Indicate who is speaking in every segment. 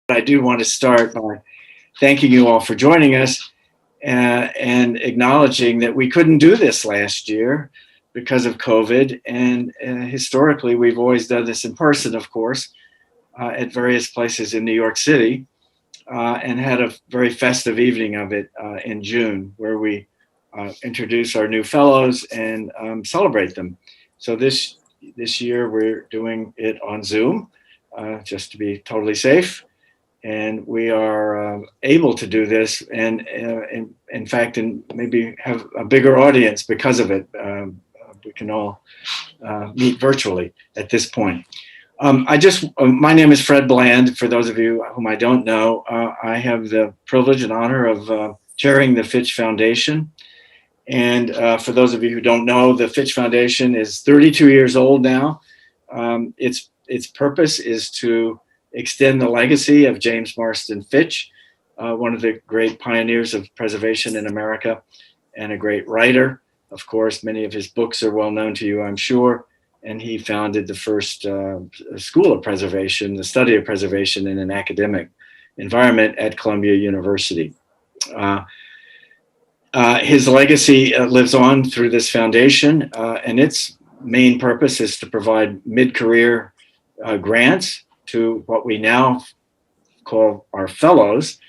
Speaker 1: I do want to start by thanking you all for joining us and acknowledging that we couldn't do this last year because of COVID. And historically, we've always done this in person, of course, at various places in New York City, and had a very festive evening of it in June, where we introduce our new fellows and celebrate them. So this year we're doing it on Zoom, just to be totally safe. And we are able to do this, and in fact, and maybe have a bigger audience because of it. We can all meet virtually at this point. My name is Fred Bland. For those of you whom I don't know, I have the privilege and honor of chairing the Fitch Foundation. And for those of you who don't know, the Fitch Foundation is 32 years old now. Its purpose is to extend the legacy of James Marston Fitch, one of the great pioneers of preservation in America and a great writer. Of course, many of his books are well known to you, I'm sure. And he founded the first school of preservation, the study of preservation in an academic environment at Columbia University. His legacy lives on through this foundation, and its main purpose is to provide mid-career grants to what we now call our fellows,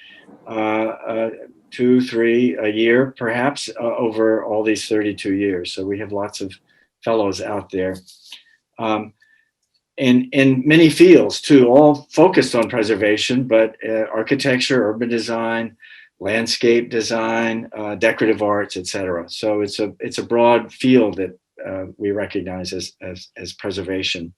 Speaker 1: 2, 3 a year, perhaps, over all these 32 years. So we have lots of fellows out there. In many fields too, all focused on preservation, but architecture, urban design, landscape design, decorative arts, etc. So it's a broad field that we recognize as preservation.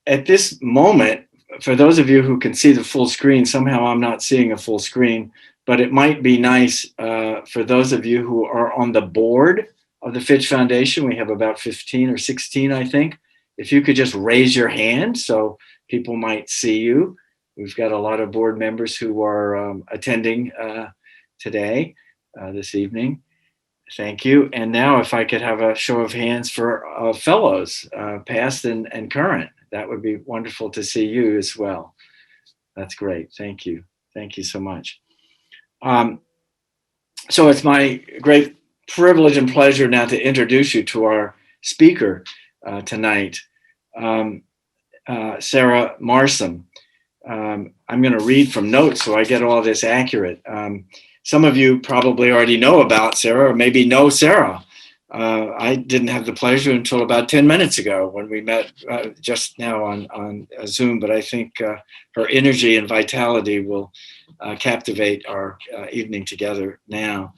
Speaker 1: At this moment, for those of you who can see the full screen, somehow I'm not seeing a full screen, but it might be nice for those of you who are on the board of the Fitch Foundation. We have about 15 or 16, I think. If you could just raise your hand so people might see you. We've got a lot of board members who are attending today, this evening. Thank you. And now if I could have a show of hands for fellows, past and current, that would be wonderful to see you as well. That's great. Thank you. Thank you so much. So it's my great privilege and pleasure now to introduce you to our speaker tonight, Sarah Marsom. I'm going to read from notes so I get all this accurate. Some of you probably already know about Sarah, or maybe know Sarah. I didn't have the pleasure until about 10 minutes ago when we met just now on Zoom, but I think her energy and vitality will captivate our evening together now.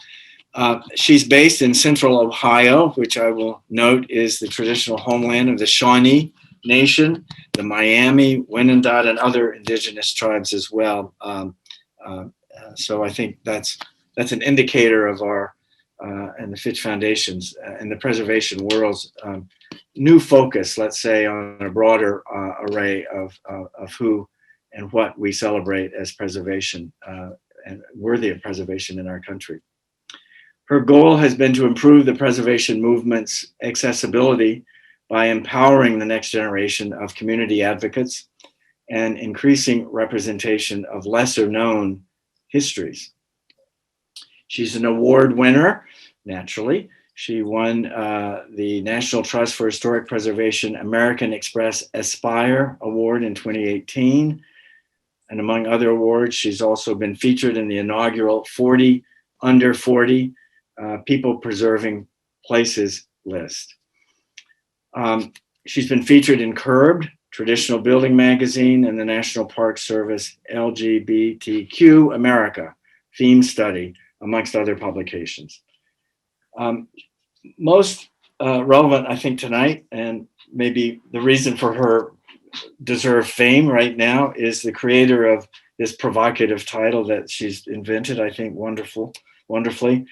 Speaker 1: She's based in Central Ohio, which I will note is the traditional homeland of the Shawnee Nation, the Miami, Wyandot, and other indigenous tribes as well. So I think that's an indicator of our and the Fitch Foundation's and the preservation world's new focus, let's say, on a broader array of who and what we celebrate as preservation and worthy of preservation in our country. Her goal has been to improve the preservation movement's accessibility by empowering the next generation of community advocates and increasing representation of lesser known histories. She's an award winner, naturally. She won the National Trust for Historic Preservation American Express Aspire Award in 2018. And among other awards, she's also been featured in the inaugural 40 Under 40 People Preserving Places list. She's been featured in Curbed, Traditional Building Magazine, and the National Park Service LGBTQ America theme study, amongst other publications. Most relevant, I think, tonight, and maybe the reason for her deserved fame right now, is the creator of this provocative title that she's invented, I think, wonderfully.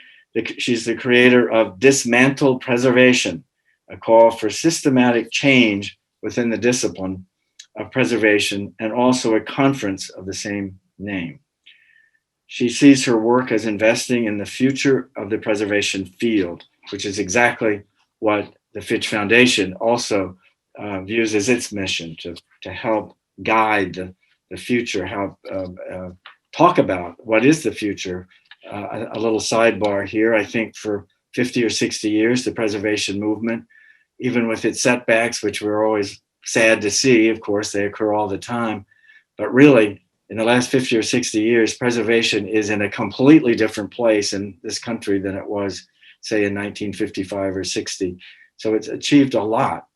Speaker 1: She's the creator of Dismantle Preservation, a call for systematic change within the discipline of preservation, and also a conference of the same name. She sees her work as investing in the future of the preservation field, which is exactly what the Fitch Foundation also views as its mission, to help guide the future, talk about what is the future. A little sidebar here. I think for 50 or 60 years, the preservation movement, even with its setbacks, which we're always sad to see, of course, they occur all the time, but really, in the last 50 or 60 years, preservation is in a completely different place in this country than it was, say, in 1955 or 60. So it's achieved a lot.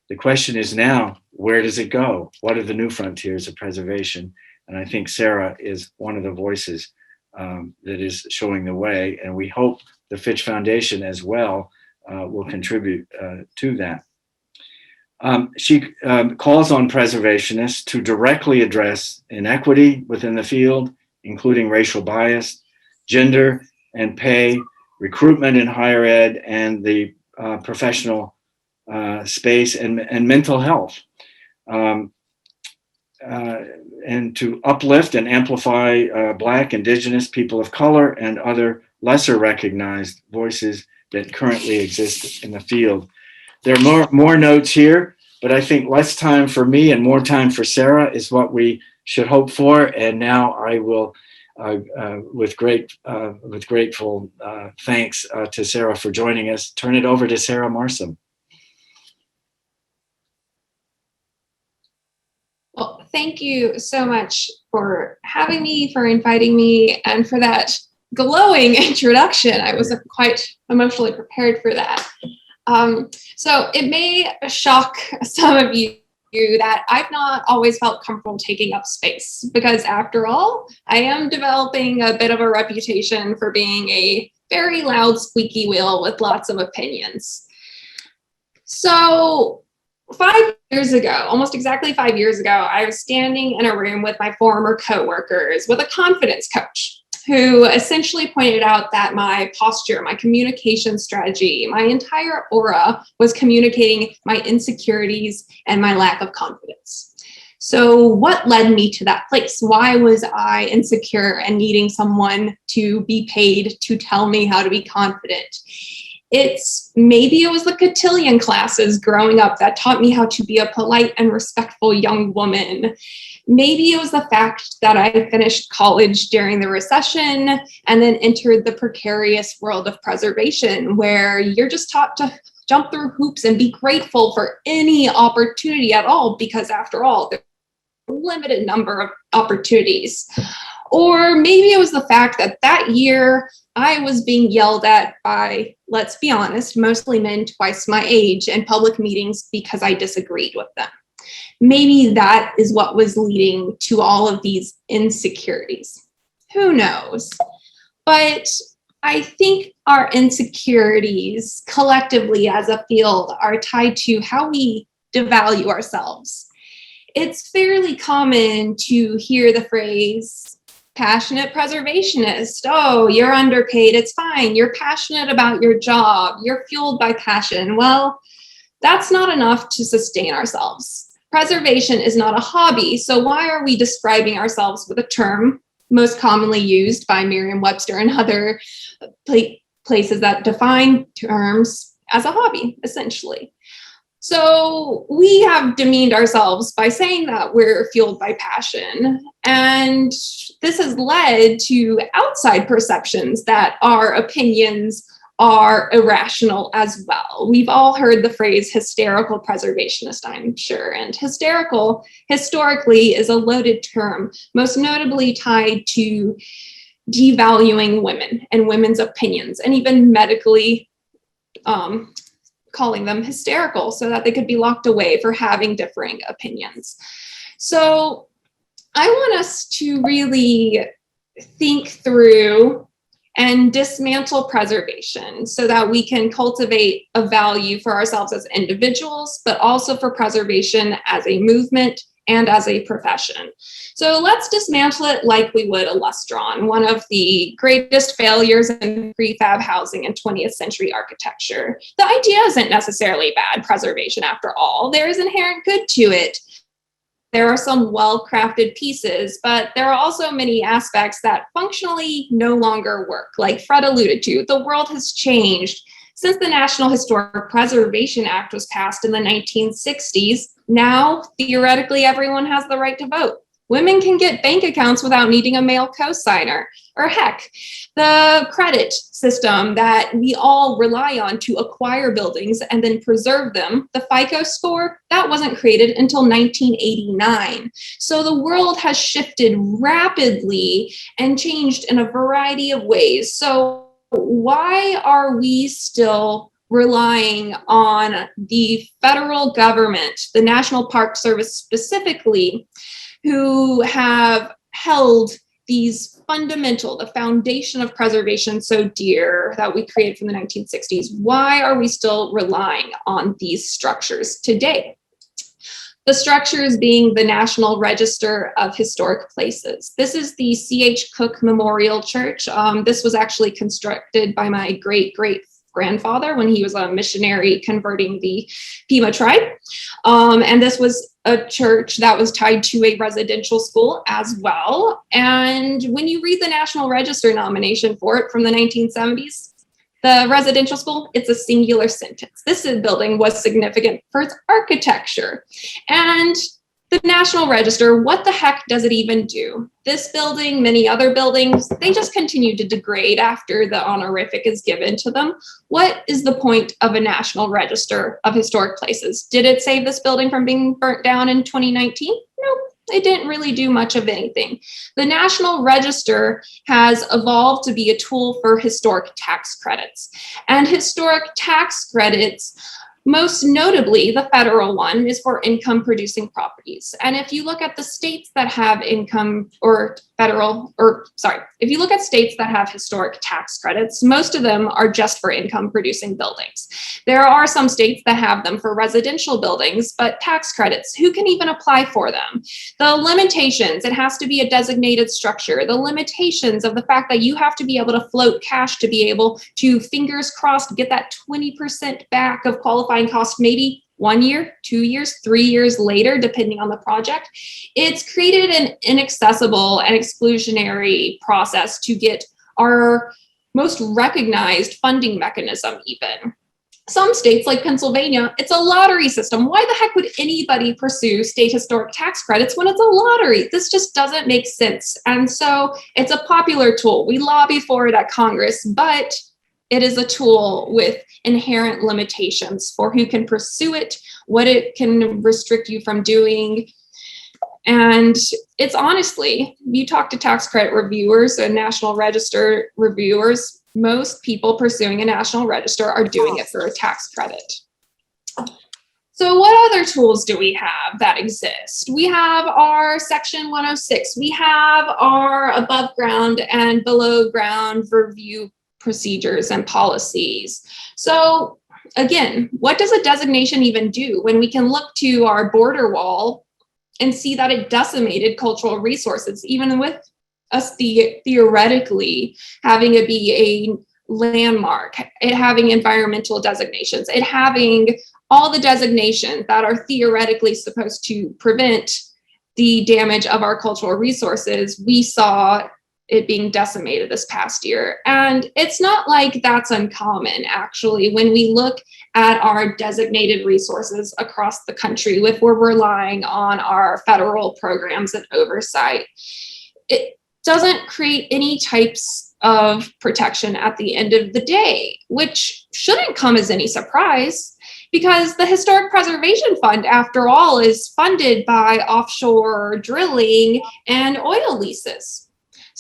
Speaker 1: The question is now, where does it go? What are the new frontiers of preservation? And I think Sarah is one of the voices that is showing the way. And we hope the Fitch Foundation as well will contribute to that. She calls on preservationists to directly address inequity within the field, including racial bias, gender and pay, recruitment in higher ed, and the professional space and mental health, and to uplift and amplify Black, Indigenous, people of color, and other lesser recognized voices that currently exist in the field. There are more notes here, but I think less time for me and more time for Sarah is what we should hope for. And now I will, with grateful thanks to Sarah for joining us, turn it over to Sarah Marsom.
Speaker 2: Well, thank you so much for having me, for inviting me, and for that glowing introduction. I wasn't quite emotionally prepared for that. So it may shock some of you that I've not always felt comfortable taking up space, because after all, I am developing a bit of a reputation for being a very loud, squeaky wheel with lots of opinions. So 5 years ago, almost exactly 5 years ago, I was standing in a room with my former coworkers with a confidence coach who essentially pointed out that my posture, my communication strategy, my entire aura was communicating my insecurities and my lack of confidence. So what led me to that place? Why was I insecure and needing someone to be paid to tell me how to be confident? Maybe it was the cotillion classes growing up that taught me how to be a polite and respectful young woman. Maybe it was the fact that I finished college during the recession and then entered the precarious world of preservation, where you're just taught to jump through hoops and be grateful for any opportunity at all, because after all, there's a limited number of opportunities. Or maybe it was the fact that that year I was being yelled at by, let's be honest, mostly men twice my age in public meetings because I disagreed with them. Maybe that is what was leading to all of these insecurities. Who knows? But I think our insecurities collectively as a field are tied to how we devalue ourselves. It's fairly common to hear the phrase, passionate preservationist. Oh, you're underpaid. It's fine. You're passionate about your job. You're fueled by passion. Well, that's not enough to sustain ourselves. Preservation is not a hobby. So why are we describing ourselves with a term most commonly used by Merriam-Webster and other places that define terms as a hobby, essentially? So we have demeaned ourselves by saying that we're fueled by passion. And this has led to outside perceptions that our opinions are irrational as well. We've all heard the phrase hysterical preservationist, I'm sure. And hysterical, historically, is a loaded term, most notably tied to devaluing women and women's opinions, and even medically calling them hysterical so that they could be locked away for having differing opinions. So I want us to really think through and dismantle preservation so that we can cultivate a value for ourselves as individuals, but also for preservation as a movement and as a profession. So let's dismantle it like we would a lustron, one of the greatest failures in prefab housing in 20th century architecture. The idea isn't necessarily bad preservation after all. There is inherent good to it. There are some well-crafted pieces, but there are also many aspects that functionally no longer work. Like Fred alluded to, the world has changed. Since the National Historic Preservation Act was passed in the 1960s, now theoretically everyone has the right to vote. Women can get bank accounts without needing a male co-signer. Or heck, the credit system that we all rely on to acquire buildings and then preserve them, the FICO score, that wasn't created until 1989. So the world has shifted rapidly and changed in a variety of ways. So why are we still relying on the federal government, the National Park Service specifically, who have held these fundamental, the foundation of preservation so dear that we created from the 1960s? Why are we still relying on these structures today? The structures being the National Register of Historic Places. This is the C.H. Cook Memorial Church. This was actually constructed by my great-great-grandfather when he was a missionary converting the Pima tribe. And this was a church that was tied to a residential school as well. And when you read the National Register nomination for it from the 1970s, the residential school, it's a singular sentence. This building was significant for its architecture. And the National Register, what the heck does it even do? This building, many other buildings, they just continue to degrade after the honorific is given to them. What is the point of a National Register of Historic Places? Did it save this building from being burnt down in 2019? No, it didn't really do much of anything. The National Register has evolved to be a tool for historic tax credits. And historic tax credits, most notably, the federal one is for income producing properties. And if you look at the states that have if you look at states that have historic tax credits, most of them are just for income producing buildings. There are some states that have them for residential buildings, but tax credits, who can even apply for them? The limitations, it has to be a designated structure. The limitations of the fact that you have to be able to float cash to be able to, fingers crossed, get that 20% back of qualifying cost, maybe 1 year, 2 years, 3 years later, depending on the project. It's created an inaccessible and exclusionary process to get our most recognized funding mechanism even. Some states like Pennsylvania, it's a lottery system. Why the heck would anybody pursue state historic tax credits when it's a lottery? This just doesn't make sense. And so it's a popular tool. We lobby for it at Congress, but it is a tool with inherent limitations for who can pursue it, what it can restrict you from doing. And it's honestly, you talk to tax credit reviewers and National Register reviewers, most people pursuing a National Register are doing it for a tax credit. So what other tools do we have that exist? We have our Section 106. We have our above ground and below ground review procedures and policies. So again, what does a designation even do when we can look to our border wall and see that it decimated cultural resources, even with us theoretically having it be a landmark, it having environmental designations, it having all the designations that are theoretically supposed to prevent the damage of our cultural resources. We saw it being decimated this past year. And it's not like that's uncommon, actually, when we look at our designated resources across the country, if we're relying on our federal programs and oversight. It doesn't create any types of protection at the end of the day, which shouldn't come as any surprise, because the Historic Preservation Fund, after all, is funded by offshore drilling and oil leases.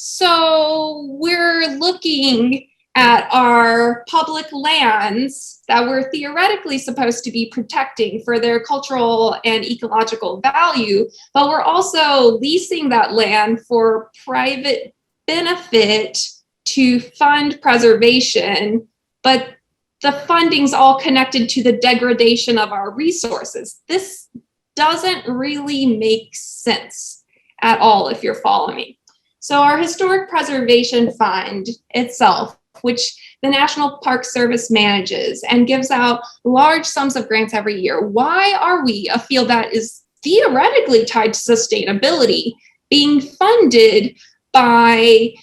Speaker 2: So we're looking at our public lands that we're theoretically supposed to be protecting for their cultural and ecological value, but we're also leasing that land for private benefit to fund preservation, but the funding's all connected to the degradation of our resources. This doesn't really make sense at all, if you're following me. So our Historic Preservation Fund itself, which the National Park Service manages and gives out large sums of grants every year, why are we, a field that is theoretically tied to sustainability, being funded by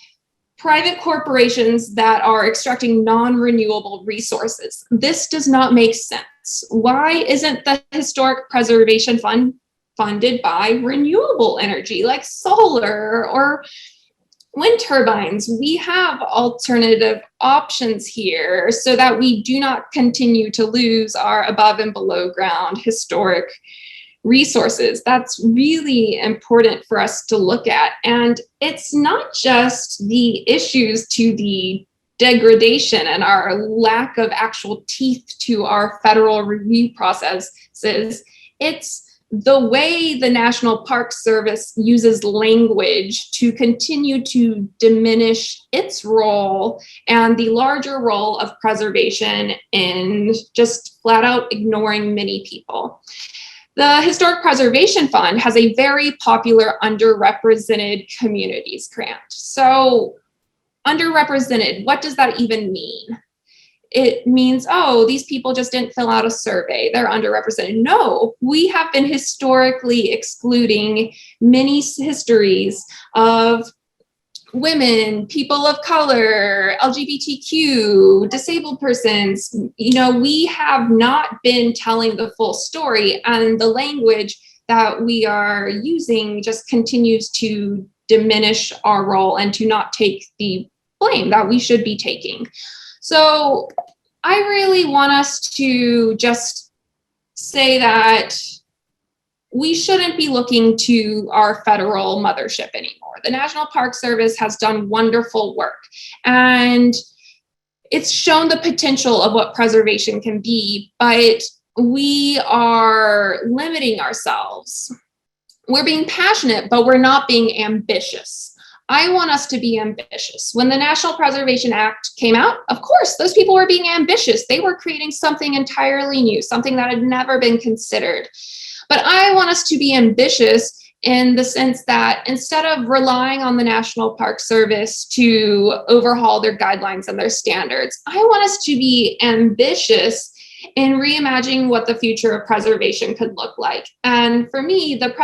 Speaker 2: private corporations that are extracting non-renewable resources? This does not make sense. Why isn't the Historic Preservation Fund funded by renewable energy like solar or wind turbines. We have alternative options here so that we do not continue to lose our above and below ground historic resources. That's really important for us to look at. And it's not just the issues to the degradation and our lack of actual teeth to our federal review processes. It's the way the National Park Service uses language to continue to diminish its role and the larger role of preservation in just flat out ignoring many people. The Historic Preservation Fund has a very popular underrepresented communities grant. So underrepresented, what does that even mean? It means, oh, these people just didn't fill out a survey, they're underrepresented. No, we have been historically excluding many histories of women, people of color, LGBTQ, disabled persons. You know, we have not been telling the full story, and the language that we are using just continues to diminish our role and to not take the blame that we should be taking. So I really want us to just say that we shouldn't be looking to our federal mothership anymore. The National Park Service has done wonderful work, and it's shown the potential of what preservation can be, but we are limiting ourselves. We're being passionate, but we're not being ambitious. I want us to be ambitious. When the National Preservation Act came out, of course, those people were being ambitious. They were creating something entirely new, something that had never been considered. But I want us to be ambitious in the sense that instead of relying on the National Park Service to overhaul their guidelines and their standards, I want us to be ambitious in reimagining what the future of preservation could look like. And for me, the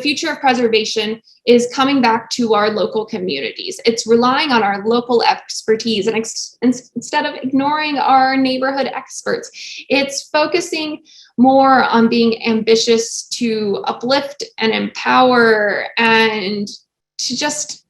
Speaker 2: future of preservation is coming back to our local communities. It's relying on our local expertise, and instead of ignoring our neighborhood experts, it's focusing more on being ambitious to uplift and empower and to just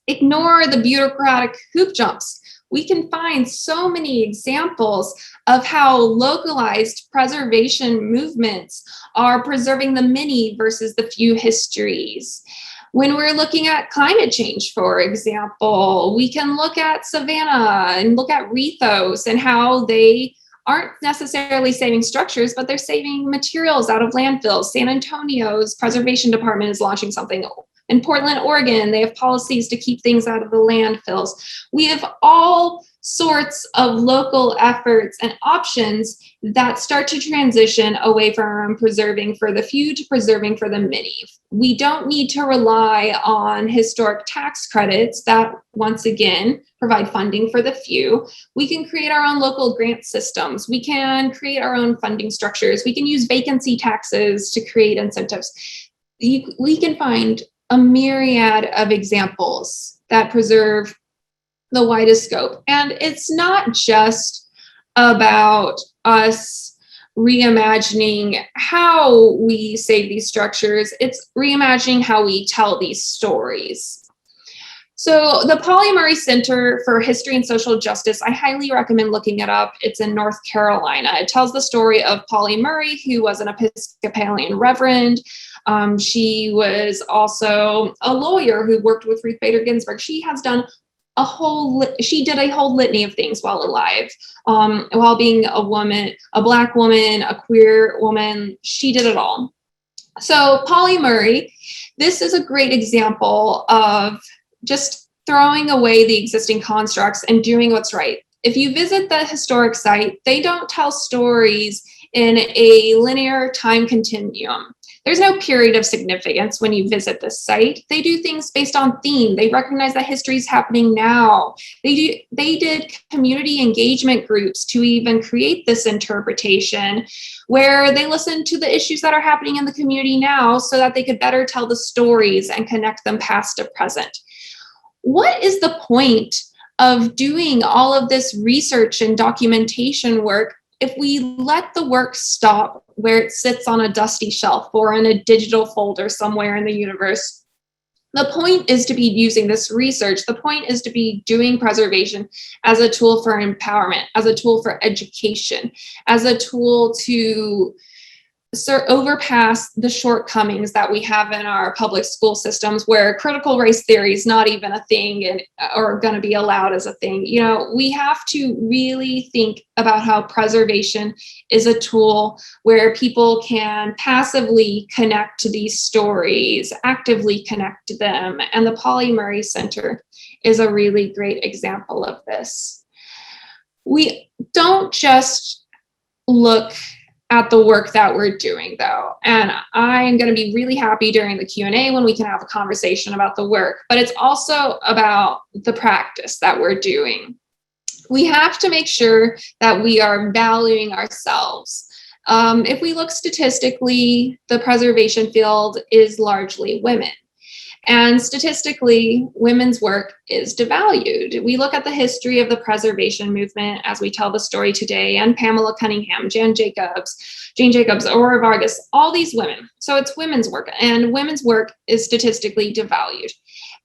Speaker 2: ignore the bureaucratic hoop jumps. We can find so many examples of how localized preservation movements are preserving the many versus the few histories. When we're looking at climate change, for example, we can look at Savannah and look at Rethos and how they aren't necessarily saving structures, but they're saving materials out of landfills. San Antonio's preservation department is launching something. In Portland, Oregon, they have policies to keep things out of the landfills. We have all sorts of local efforts and options that start to transition away from preserving for the few to preserving for the many. We don't need to rely on historic tax credits that, once again, provide funding for the few. We can create our own local grant systems. We can create our own funding structures. We can use vacancy taxes to create incentives. We can find a myriad of examples that preserve the widest scope. And it's not just about us reimagining how we save these structures, it's reimagining how we tell these stories. So the Pauli Murray Center for History and Social Justice, I highly recommend looking it up. It's in North Carolina. It tells the story of Pauli Murray, who was an Episcopalian reverend. She was also a lawyer who worked with Ruth Bader Ginsburg. She did a whole litany of things while alive, while being a woman, a Black woman, a queer woman. She did it all. So Pauli Murray, this is a great example of just throwing away the existing constructs and doing what's right. If you visit the historic site, they don't tell stories in a linear time continuum. There's no period of significance when you visit this site. They do things based on theme. They recognize that history is happening now. They did community engagement groups to even create this interpretation where they listen to the issues that are happening in the community now so that they could better tell the stories and connect them past to present. What is the point of doing all of this research and documentation work if we let the work stop where it sits on a dusty shelf or in a digital folder somewhere in the universe. The point is to be using this research. The point is to be doing preservation as a tool for empowerment, as a tool for education, as a tool to overpass the shortcomings that we have in our public school systems, where critical race theory is not even a thing and or going to be allowed as a thing. You know, we have to really think about how preservation is a tool where people can passively connect to these stories, actively connect to them. And the Pauli Murray Center is a really great example of this. We don't just look at the work that we're doing, though. And I am going to be really happy during the Q&A when we can have a conversation about the work, but it's also about the practice that we're doing. We have to make sure that we are valuing ourselves. If we look statistically, the preservation field is largely women. And statistically, women's work is devalued. We look at the history of the preservation movement as we tell the story today, and Pamela Cunningham, Jane Jacobs, Aurora Vargas, all these women. So it's women's work, and women's work is statistically devalued.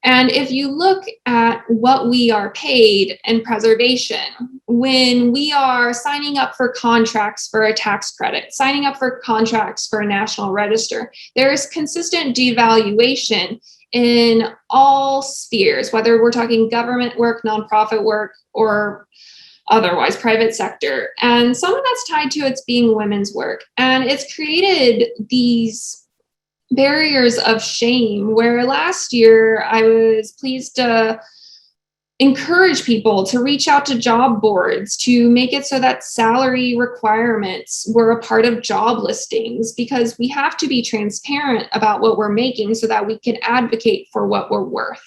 Speaker 2: And if you look at what we are paid in preservation, when we are signing up for contracts for a tax credit, signing up for contracts for a national register, there is consistent devaluation in all spheres, whether we're talking government work, nonprofit work, or otherwise private sector. And some of that's tied to it's being women's work. And it's created these barriers of shame, where last year I was pleased to encourage people to reach out to job boards to make it so that salary requirements were a part of job listings, because we have to be transparent about what we're making so that we can advocate for what we're worth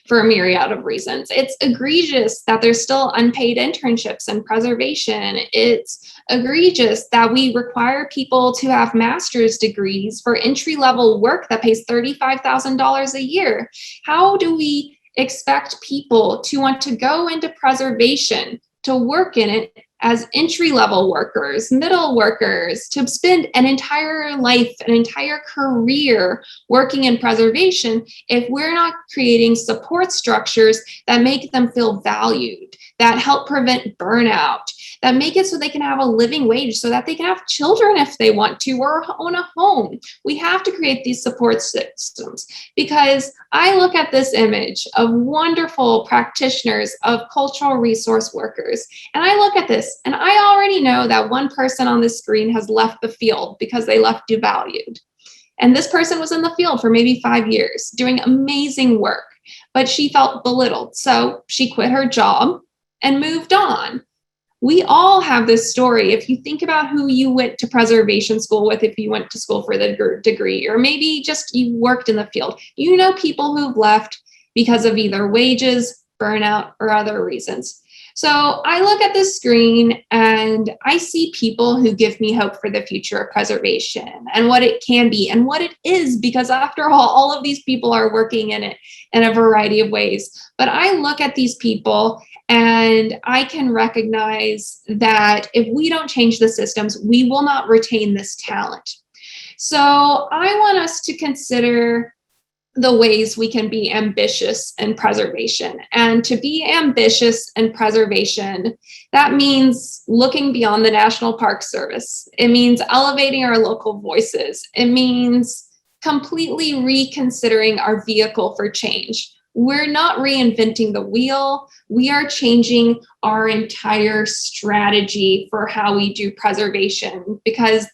Speaker 2: for a myriad of reasons. It's egregious that there's still unpaid internships in preservation. It's egregious that we require people to have master's degrees for entry-level work that pays $35,000 a year. How do we expect people to want to go into preservation, to work in it as entry-level workers, middle workers, to spend an entire life, an entire career working in preservation if we're not creating support structures that make them feel valued, that help prevent burnout, that make it so they can have a living wage, so that they can have children if they want to, or own a home. We have to create these support systems, because I look at this image of wonderful practitioners, of cultural resource workers, and I look at this and I already know that one person on this screen has left the field because they left devalued. And this person was in the field for maybe 5 years doing amazing work, but she felt belittled. So she quit her job and moved on. We all have this story. If you think about who you went to preservation school with, if you went to school for the degree, or maybe just you worked in the field, you know people who've left because of either wages, burnout, or other reasons. So I look at this screen and I see people who give me hope for the future of preservation and what it can be and what it is, because after all of these people are working in it in a variety of ways. But I look at these people and I can recognize that if we don't change the systems, we will not retain this talent. So I want us to consider the ways we can be ambitious in preservation. And to be ambitious in preservation, that means looking beyond the National Park Service. It means elevating our local voices. It means completely reconsidering our vehicle for change. We're not reinventing the wheel. We are changing our entire strategy for how we do preservation, because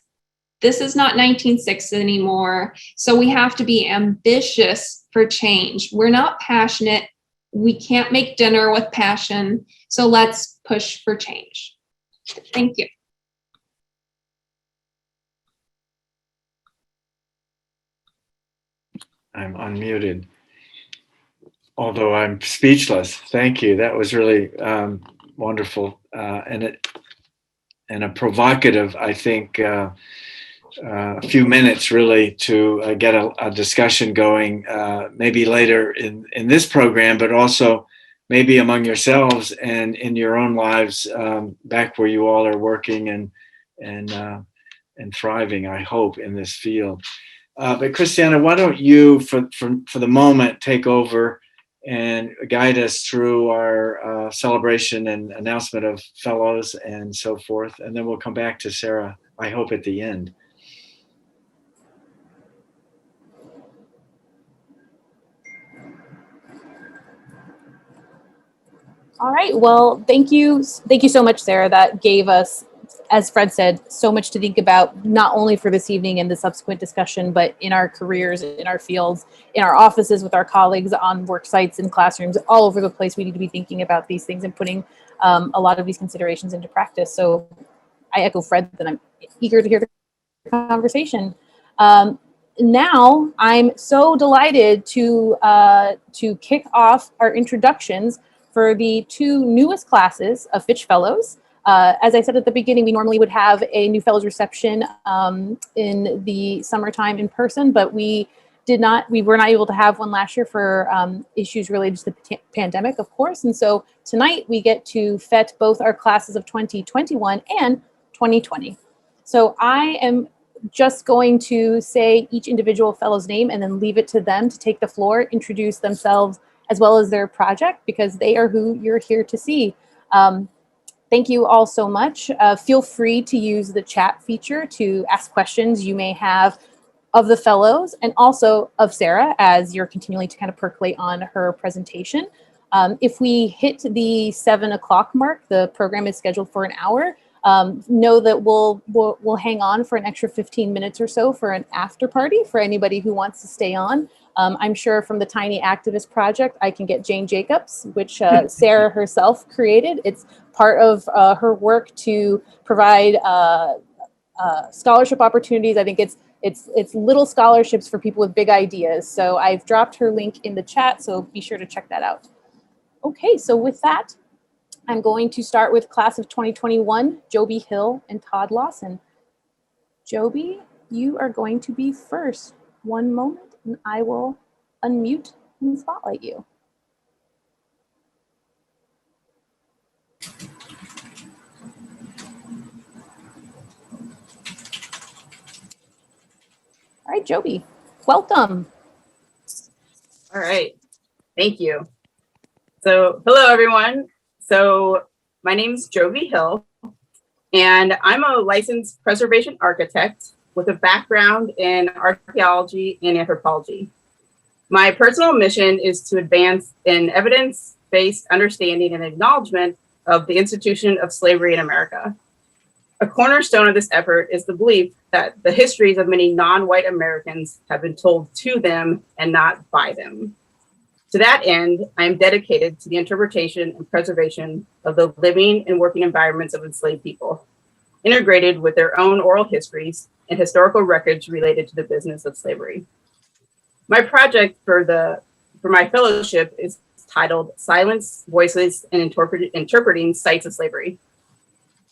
Speaker 2: this is not 1960s anymore. So we have to be ambitious for change. We're not passionate. We can't make dinner with passion. So let's push for change. Thank you.
Speaker 1: I'm unmuted, although I'm speechless. Thank you. That was really wonderful and a provocative, I think, a few minutes really to get a discussion going, maybe later in this program, but also maybe among yourselves and in your own lives back where you all are working and and thriving, I hope, in this field. But Christiana, why don't you, for the moment, take over and guide us through our celebration and announcement of fellows and so forth, and then we'll come back to Sarah, I hope, at the end.
Speaker 3: All right, well, thank you so much, Sarah. That gave us, as Fred said, so much to think about, not only for this evening and the subsequent discussion, but in our careers, in our fields, in our offices, with our colleagues, on work sites, in classrooms, all over the place. We need to be thinking about these things and putting a lot of these considerations into practice. So I echo Fred that I'm eager to hear the conversation. Now I'm so delighted to kick off our introductions for the two newest classes of Fitch Fellows. As I said at the beginning, we normally would have a new Fellows reception in the summertime in person, but we were not able to have one last year for issues related to the pandemic, of course. And so tonight we get to fet both our classes of 2021 and 2020. So I am just going to say each individual fellow's name and then leave it to them to take the floor, introduce themselves as well as their project, because they are who you're here to see. Thank you all so much. Feel free to use the chat feature to ask questions you may have of the fellows and also of Sarah as you're continuing to kind of percolate on her presentation. If we hit the 7 o'clock mark, the program is scheduled for an hour. Know that we'll hang on for an extra 15 minutes or so for an after party for anybody who wants to stay on. I'm sure from the Tiny Activist Project, I can get Jane Jacobs, which Sarah herself created. It's part of her work to provide scholarship opportunities. I think it's little scholarships for people with big ideas. So I've dropped her link in the chat, so be sure to check that out. Okay, so with that, I'm going to start with class of 2021, Jobie Hill and Todd Lawson. Jobie, you are going to be first. One moment, and I will unmute and spotlight you. All right, Jobie, welcome.
Speaker 4: All right, thank you. So, hello everyone. So, my name is Jobie Hill, and I'm a licensed preservation architect with a background in archaeology and anthropology. My personal mission is to advance an evidence-based understanding and acknowledgement of the institution of slavery in America. A cornerstone of this effort is the belief that the histories of many non-white Americans have been told to them and not by them. To that end, I am dedicated to the interpretation and preservation of the living and working environments of enslaved people, integrated with their own oral histories and historical records related to the business of slavery. My project for my fellowship is titled Silence, Voices, and Interpreting Sites of Slavery.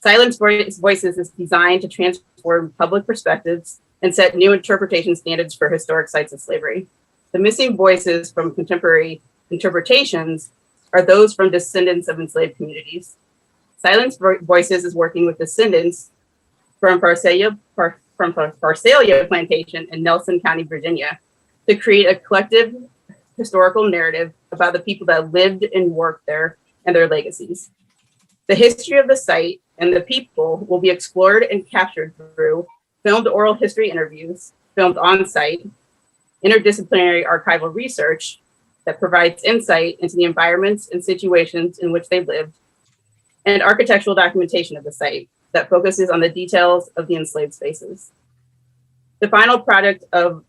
Speaker 4: Silence Voices is designed to transform public perspectives and set new interpretation standards for historic sites of slavery. The missing voices from contemporary interpretations are those from descendants of enslaved communities. Silence Voices is working with descendants from Pharsalia Plantation in Nelson County, Virginia, to create a collective historical narrative about the people that lived and worked there and their legacies. The history of the site and the people will be explored and captured through filmed oral history interviews, filmed on site, interdisciplinary archival research that provides insight into the environments and situations in which they lived, and architectural documentation of the site that focuses on the details of the enslaved spaces. The final product of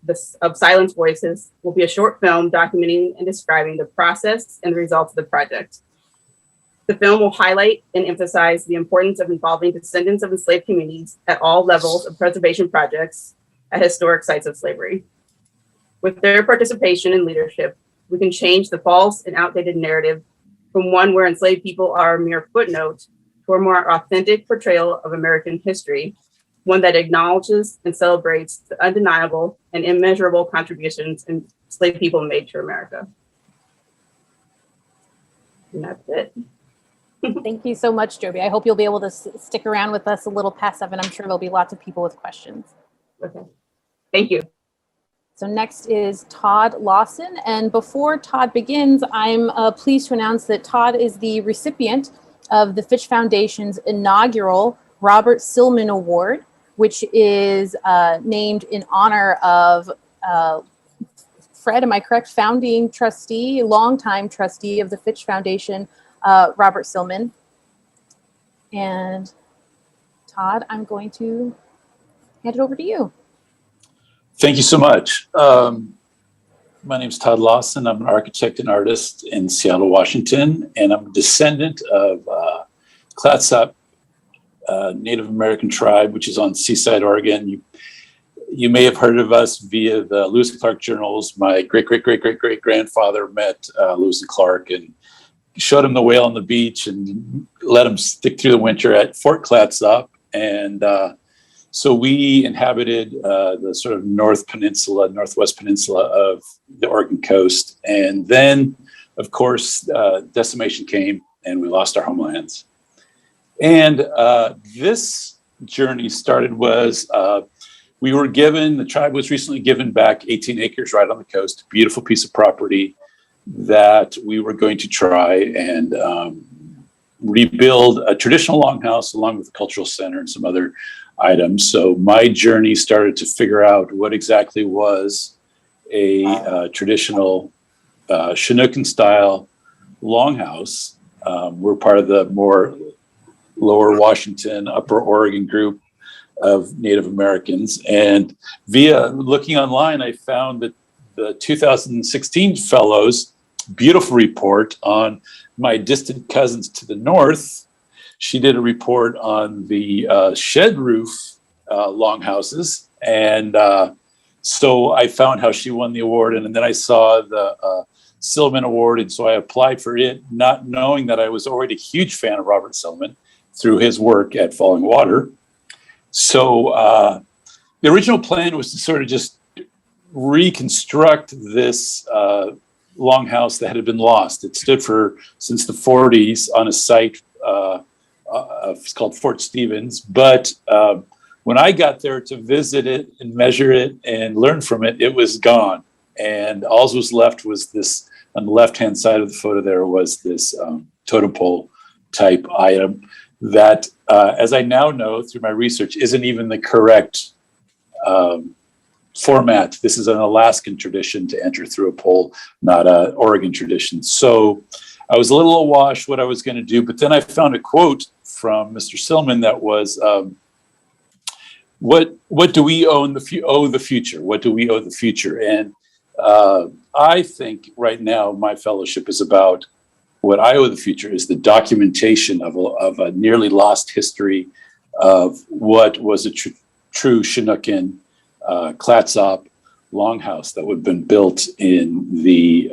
Speaker 4: Silence Voices will be a short film documenting and describing the process and the results of the project. The film will highlight and emphasize the importance of involving descendants of enslaved communities at all levels of preservation projects at historic sites of slavery. With their participation and leadership, we can change the false and outdated narrative from one where enslaved people are a mere footnote to a more authentic portrayal of American history, one that acknowledges and celebrates the undeniable and immeasurable contributions enslaved people made to America. And that's it.
Speaker 3: Thank you so much, Jobie. I hope you'll be able to stick around with us a little past 7. I'm sure there'll be lots of people with questions.
Speaker 4: Okay. Thank you.
Speaker 3: So next is Todd Lawson. And before Todd begins, I'm pleased to announce that Todd is the recipient of the Fitch Foundation's inaugural Robert Silman Award, which is named in honor of Fred, am I correct? Founding trustee, longtime trustee of the Fitch Foundation, Robert Silman. And Todd, I'm going to hand it over to you.
Speaker 5: Thank you so much. My name is Todd Lawson. I'm an architect and artist in Seattle, Washington, and I'm a descendant of Clapsot Native American tribe, which is on Seaside, Oregon. You may have heard of us via the Lewis and Clark journals. My great-great-great-great-great-grandfather met Lewis and Clark and showed him the whale on the beach and let him stick through the winter at Fort Clatsop. And so we inhabited the sort of northwest peninsula of the Oregon coast. And then, of course, decimation came and we lost our homelands. And this journey started we were given, the tribe was recently given back 18 acres right on the coast, a beautiful piece of property that we were going to try and rebuild a traditional longhouse along with the cultural center and some other items. So my journey started to figure out what exactly was a traditional Chinookan style longhouse. We're part of the more lower Washington, upper Oregon group of Native Americans. And via looking online, I found that the 2016 Fellows beautiful report on my distant cousins to the north. She did a report on the shed roof longhouses. And so I found how she won the award. And then I saw the Silman Award. And so I applied for it, not knowing that I was already a huge fan of Robert Silman through his work at Falling Water. So the original plan was to sort of just reconstruct this longhouse that had been lost. It stood since the 40s on a site it's called Fort Stevens. But when I got there to visit it and measure it and learn from it, it was gone. And all was left was this, on the left-hand side of the photo there was this totem pole type item that, as I now know through my research, isn't even the correct format. This is an Alaskan tradition to enter through a pole, not an Oregon tradition. So I was a little awash what I was going to do, but then I found a quote from Mr. Silman that was, what do we owe the future? What do we owe the future? And I think right now my fellowship is about what I owe the future is the documentation of a nearly lost history of what was a true Chinookan Clatsop longhouse that would have been built in the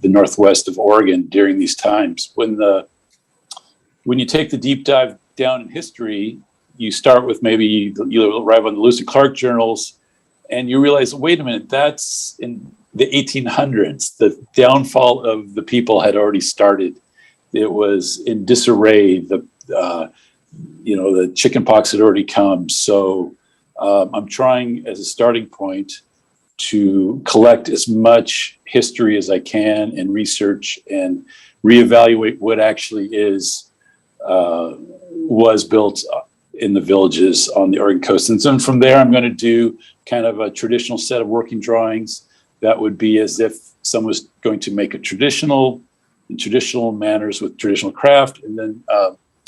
Speaker 5: northwest of Oregon during these times. When you take the deep dive down in history, you start with maybe you arrive on the Lewis and Clark journals, and you realize, wait a minute, that's in the 1800s. The downfall of the people had already started. It was in disarray. The chicken pox had already come. So I'm trying as a starting point to collect as much history as I can and research and reevaluate what actually was built in the villages on the Oregon coast. And so from there, I'm going to do kind of a traditional set of working drawings that would be as if someone was going to make in traditional manners with traditional craft. And then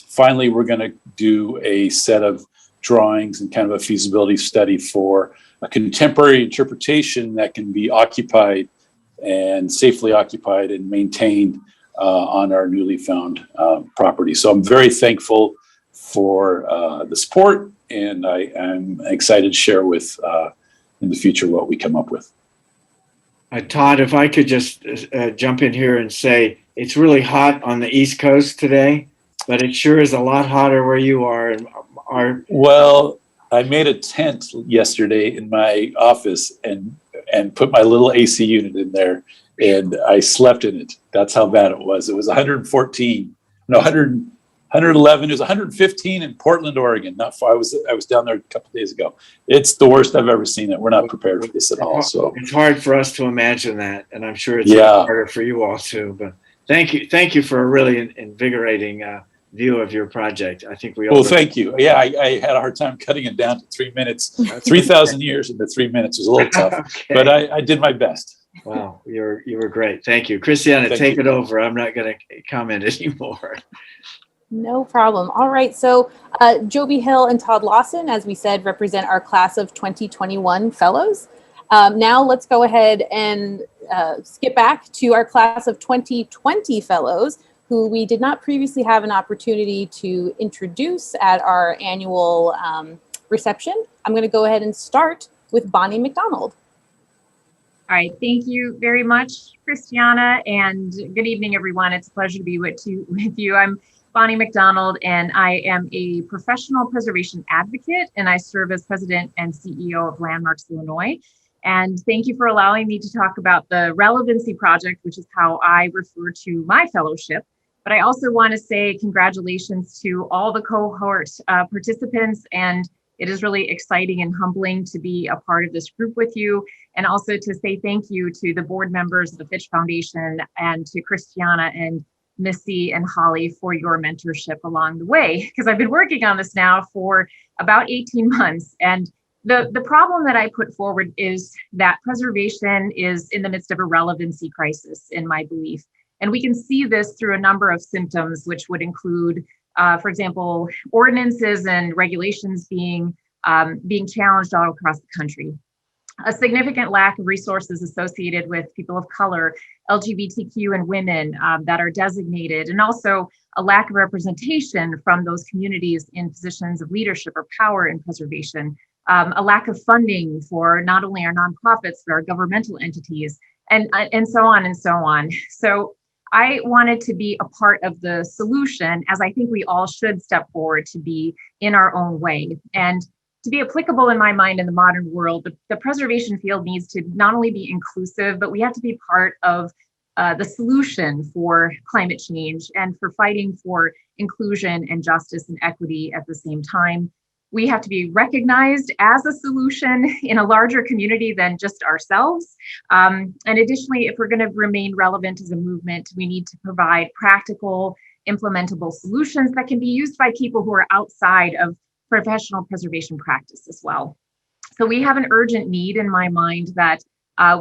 Speaker 5: finally, we're going to do a set of drawings and kind of a feasibility study for a contemporary interpretation that can be occupied and safely occupied and maintained on our newly found property. So I'm very thankful for the support, and I am excited to share with in the future what we come up with.
Speaker 1: Todd, if I could just jump in here and say, it's really hot on the East Coast today, but it sure is a lot hotter where you are.
Speaker 5: Well, I made a tent yesterday in my office and put my little AC unit in there, and I slept in it. That's how bad it was. It was 114 no, 111. It was 115 in Portland, Oregon. Not far. I was down there a couple of days ago. It's the worst I've ever seen it. We're not prepared for this at all. So
Speaker 1: it's hard for us to imagine that, and I'm sure it's harder for you all too. But thank you for a really invigorating view of your project. I think we all.
Speaker 5: Well, thank you. Yeah, I had a hard time cutting it down to 3 minutes. 3,000 years into 3 minutes was a little tough,
Speaker 1: okay.
Speaker 5: But I did my best.
Speaker 1: Wow, you were great. Thank you, Christiana. Take it over. I'm not going to comment anymore.
Speaker 3: No problem. All right. So Jobie Hill and Todd Lawson, as we said, represent our class of 2021 fellows. Now let's go ahead and skip back to our class of 2020 fellows, who we did not previously have an opportunity to introduce at our annual reception. I'm going to go ahead and start with Bonnie McDonald.
Speaker 6: All right, thank you very much, Christiana, and good evening, everyone. It's a pleasure to be with you. I'm Bonnie McDonald, and I am a professional preservation advocate, and I serve as president and CEO of Landmarks Illinois. And thank you for allowing me to talk about the Relevancy Project, which is how I refer to my fellowship. But I also want to say congratulations to all the cohort participants, and it is really exciting and humbling to be a part of this group with you, and also to say thank you to the board members of the Fitch Foundation and to Christiana and Missy and Holly for your mentorship along the way, because I've been working on this now for about 18 months. And the problem that I put forward is that preservation is in the midst of a relevancy crisis, in my belief. And we can see this through a number of symptoms, which would include, for example, ordinances and regulations being challenged all across the country. A significant lack of resources associated with people of color, LGBTQ and women that are designated, and also a lack of representation from those communities in positions of leadership or power in preservation, a lack of funding for not only our nonprofits, but our governmental entities, and so on and so on. So I wanted to be a part of the solution, as I think we all should step forward to be in our own way. And to be applicable in my mind in the modern world, the preservation field needs to not only be inclusive, but we have to be part of the solution for climate change and for fighting for inclusion and justice and equity at the same time. We have to be recognized as a solution in a larger community than just ourselves. And additionally, if we're going to remain relevant as a movement, we need to provide practical, implementable solutions that can be used by people who are outside of professional preservation practice as well. So we have an urgent need in my mind that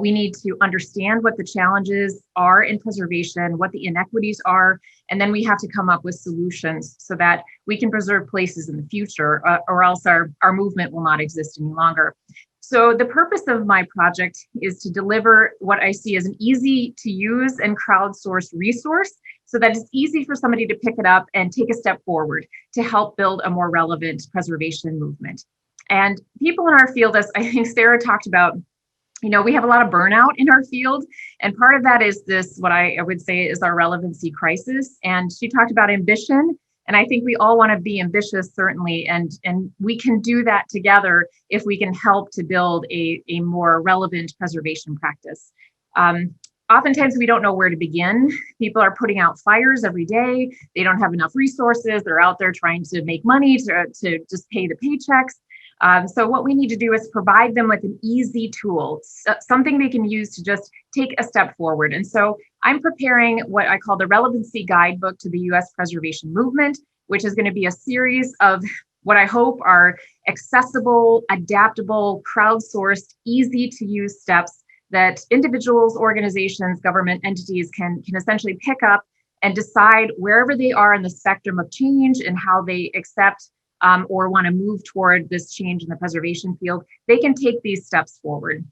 Speaker 6: we need to understand what the challenges are in preservation, what the inequities are, and then we have to come up with solutions so that we can preserve places in the future, or else our movement will not exist any longer. So the purpose of my project is to deliver what I see as an easy to use and crowdsourced resource so that it's easy for somebody to pick it up and take a step forward to help build a more relevant preservation movement. And people in our field, as I think Sarah talked about, we have a lot of burnout in our field. And part of that is this, what I would say is our relevancy crisis. And she talked about ambition. And I think we all want to be ambitious, certainly. And we can do that together if we can help to build a more relevant preservation practice. Oftentimes, we don't know where to begin. People are putting out fires every day. They don't have enough resources. They're out there trying to make money to just pay the paychecks. So what we need to do is provide them with an easy tool, something they can use to just take a step forward. And so I'm preparing what I call the Relevancy Guidebook to the U.S. Preservation Movement, which is going to be a series of what I hope are accessible, adaptable, crowdsourced, easy to use steps that individuals, organizations, government entities can essentially pick up and decide wherever they are in the spectrum of change and how they accept or want to move toward this change in the preservation field, they can take these steps forward.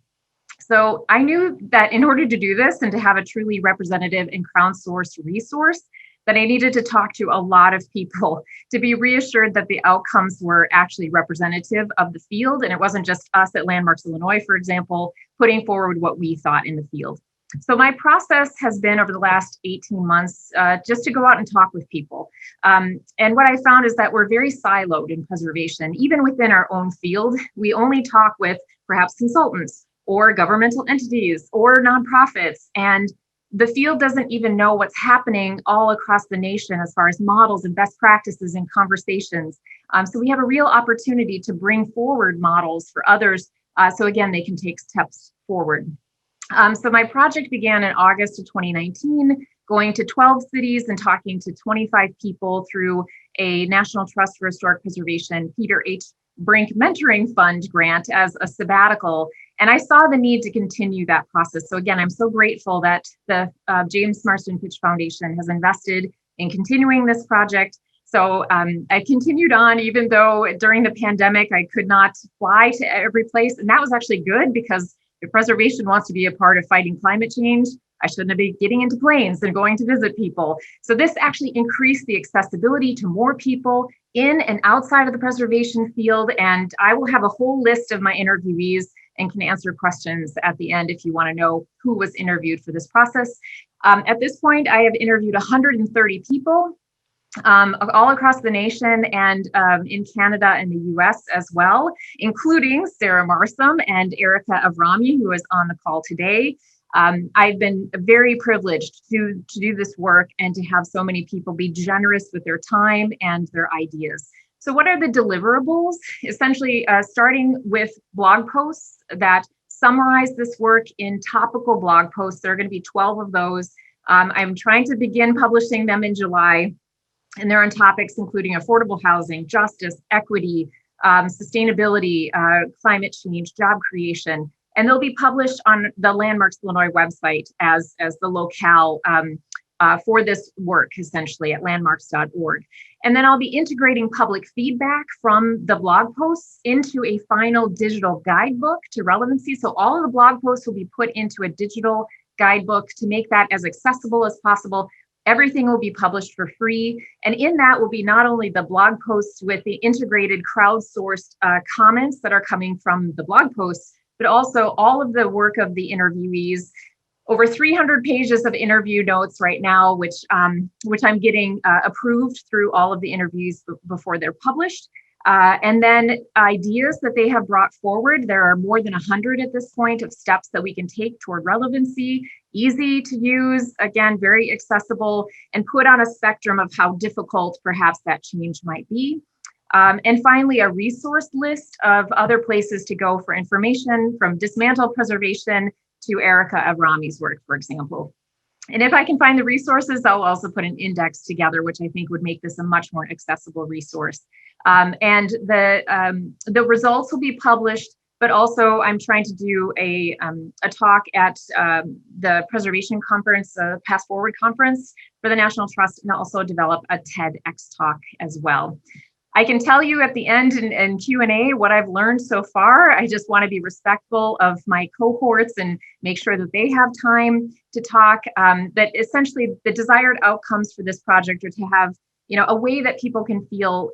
Speaker 6: So I knew that in order to do this and to have a truly representative and crowdsourced resource, that I needed to talk to a lot of people to be reassured that the outcomes were actually representative of the field. And it wasn't just us at Landmarks Illinois, for example, putting forward what we thought in the field. So my process has been over the last 18 months just to go out and talk with people. And what I found is that we're very siloed in preservation. Even within our own field, we only talk with perhaps consultants or governmental entities or nonprofits. And the field doesn't even know what's happening all across the nation as far as models and best practices and conversations. So we have a real opportunity to bring forward models for others, so again, they can take steps forward. So my project began in August of 2019, going to 12 cities and talking to 25 people through a National Trust for Historic Preservation Peter H. Brink Mentoring Fund grant as a sabbatical. And I saw the need to continue that process. So again, I'm so grateful that the James Marston Fitch Foundation has invested in continuing this project. So I continued on, even though during the pandemic, I could not fly to every place. And that was actually good, because if preservation wants to be a part of fighting climate change, I shouldn't be getting into planes and going to visit people. So this actually increased the accessibility to more people in and outside of the preservation field. And I will have a whole list of my interviewees and can answer questions at the end if you want to know who was interviewed for this process. At this point, I have interviewed 130 people all across the nation and in Canada and the US as well, including Sarah Marsom and Erica Avrami, who is on the call today. I've been very privileged to do this work and to have so many people be generous with their time and their ideas. So what are the deliverables? Essentially, starting with blog posts that summarize this work in topical blog posts. There are going to be 12 of those. I'm trying to begin publishing them in July. And they're on topics including affordable housing, justice, equity, sustainability, climate change, job creation. And they'll be published on the Landmarks Illinois website as the locale for this work, essentially at landmarks.org. And then I'll be integrating public feedback from the blog posts into a final digital guidebook to relevancy. So all of the blog posts will be put into a digital guidebook to make that as accessible as possible. Everything will be published for free. And in that will be not only the blog posts with the integrated crowdsourced comments that are coming from the blog posts, but also all of the work of the interviewees. Over 300 pages of interview notes right now, which I'm getting approved through all of the interviews before they're published. And then ideas that they have brought forward. There are more than 100 at this point of steps that we can take toward relevancy, easy to use, again, very accessible, and put on a spectrum of how difficult perhaps that change might be. And finally, a resource list of other places to go for information, from dismantled preservation to Erica Avrami's work, for example. And if I can find the resources, I'll also put an index together, which I think would make this a much more accessible resource. And the results will be published, but also I'm trying to do a talk at the Preservation Conference, Pass Forward Conference for the National Trust, and also develop a TEDx talk as well. I can tell you at the end in Q&A what I've learned so far. I just want to be respectful of my cohorts and make sure that they have time to talk. That essentially the desired outcomes for this project are to have, a way that people can feel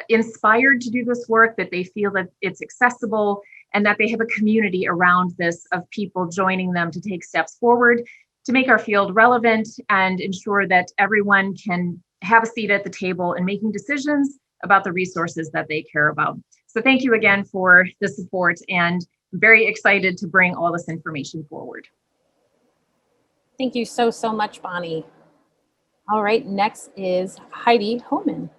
Speaker 6: inspired to do this work, that they feel that it's accessible, and that they have a community around this of people joining them to take steps forward to make our field relevant and ensure that everyone can have a seat at the table in making decisions about the resources that they care about. So thank you again for the support, and I'm very excited to bring all this information forward.
Speaker 3: Thank you so much, Bonnie. All right, next is Heidi Hohmann.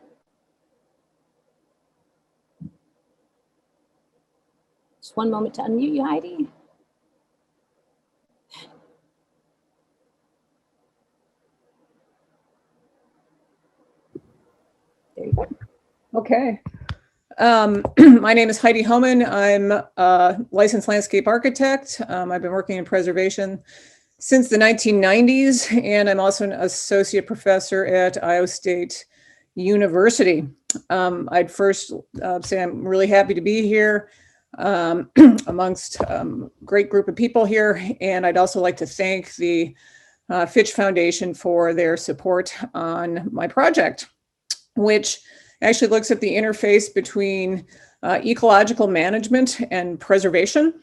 Speaker 3: Just one moment to unmute you, Heidi. There you go.
Speaker 7: Okay. My name is Heidi Hohmann. I'm a licensed landscape architect. I've been working in preservation since the 1990s, and I'm also an associate professor at Iowa State University. I'd first say I'm really happy to be here amongst a great group of people here, and I'd also like to thank the Fitch Foundation for their support on my project, which actually looks at the interface between ecological management and preservation.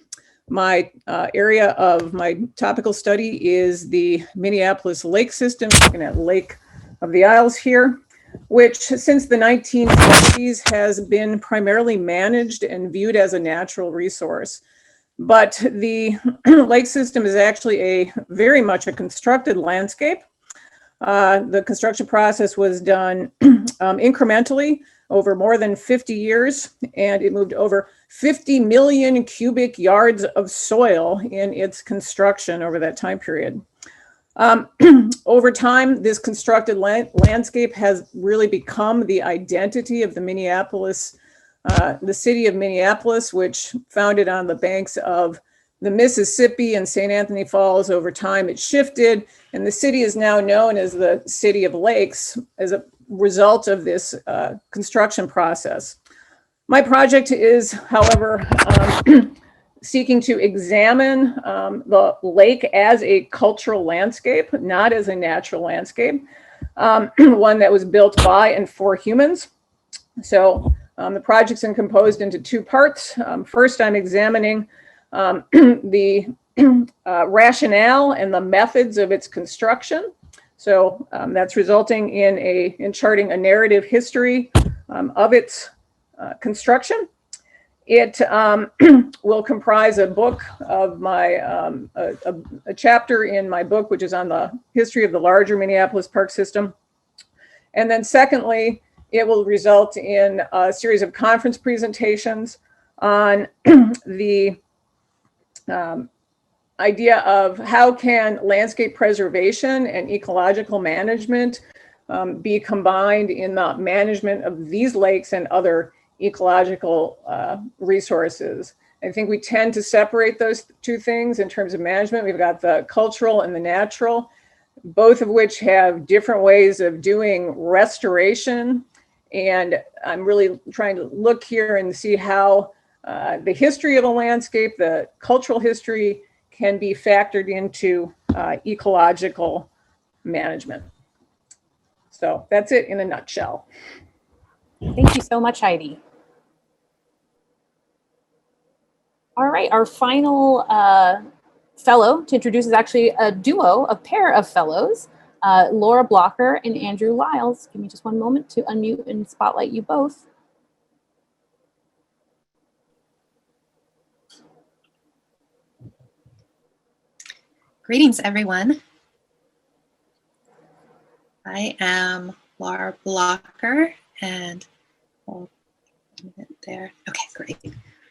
Speaker 7: My area of my topical study is the Minneapolis lake system, looking at Lake of the Isles here, which since the 1970s has been primarily managed and viewed as a natural resource. but the lake system is actually very much a constructed landscape. The construction process was done incrementally over more than 50 years, and it moved over 50 million cubic yards of soil in its construction over that time period. Over time, this constructed landscape has really become the identity of the Minneapolis, the city of Minneapolis, which founded on the banks of the Mississippi and St. Anthony Falls. Over time, it shifted, and the city is now known as the City of Lakes as a result of this construction process. My project is, however, seeking to examine the lake as a cultural landscape, not as a natural landscape, one that was built by and for humans. So the project's composed into two parts. First, I'm examining the rationale and the methods of its construction. So that's resulting in charting a narrative history of its construction. It will comprise a book of my, a chapter in my book, which is on the history of the larger Minneapolis park system. And then secondly, it will result in a series of conference presentations on the idea of how can landscape preservation and ecological management be combined in the management of these lakes and other ecological resources. I think we tend to separate those two things in terms of management. We've got the cultural and the natural, both of which have different ways of doing restoration. And I'm really trying to look here and see how the history of a landscape, the cultural history, can be factored into ecological management. So that's it in a nutshell.
Speaker 3: Thank you so much, Heidi. All right, our final fellow to introduce is actually a duo, a pair of fellows, Laura Blokker and Andrew Liles. Give me just one moment to unmute and spotlight you both.
Speaker 8: Greetings, everyone. I am Laura Blokker, and there. Okay, great.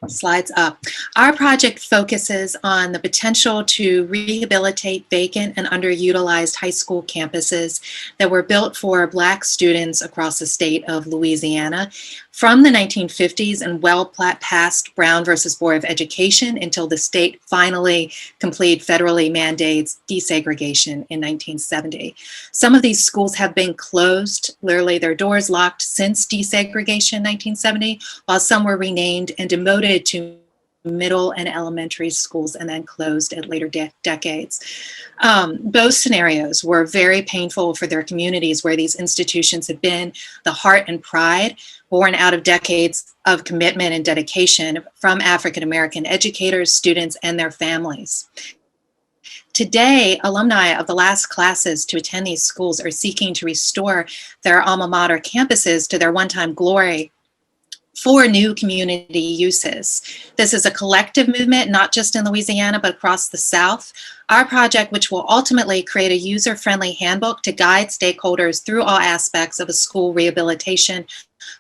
Speaker 8: Slides up. Our project focuses on the potential to rehabilitate vacant and underutilized high school campuses that were built for Black students across the state of Louisiana from the 1950s and well past Brown versus Board of Education until the state finally completed federally mandated desegregation in 1970. Some of these schools have been closed, literally their doors locked since desegregation in 1970, while some were renamed and demoted to middle and elementary schools and then closed at later decades. Both scenarios were very painful for their communities where these institutions had been the heart and pride born out of decades of commitment and dedication from African-American educators, students, and their families. Today, alumni of the last classes to attend these schools are seeking to restore their alma mater campuses to their one-time glory for new community uses. This is a collective movement, not just in Louisiana, but across the South. Our project, which will ultimately create a user-friendly handbook to guide stakeholders through all aspects of a school rehabilitation,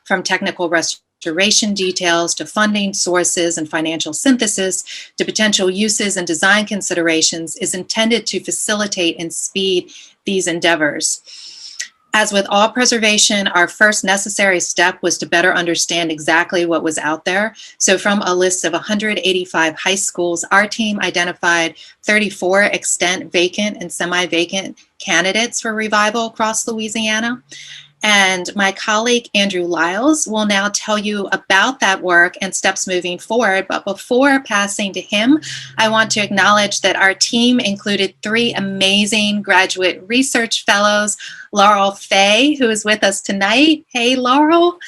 Speaker 8: from technical restoration details to funding sources and financial synthesis to potential uses and design considerations, is intended to facilitate and speed these endeavors. As with all preservation, our first necessary step was to better understand exactly what was out there. So from a list of 185 high schools, our team identified 34 extant vacant and semi-vacant candidates for revival across Louisiana. And my colleague, Andrew Liles, will now tell you about that work and steps moving forward. But before passing to him, I want to acknowledge that our team included 3 amazing graduate research fellows, Laurel Fay, who is with us tonight. Hey, Laurel.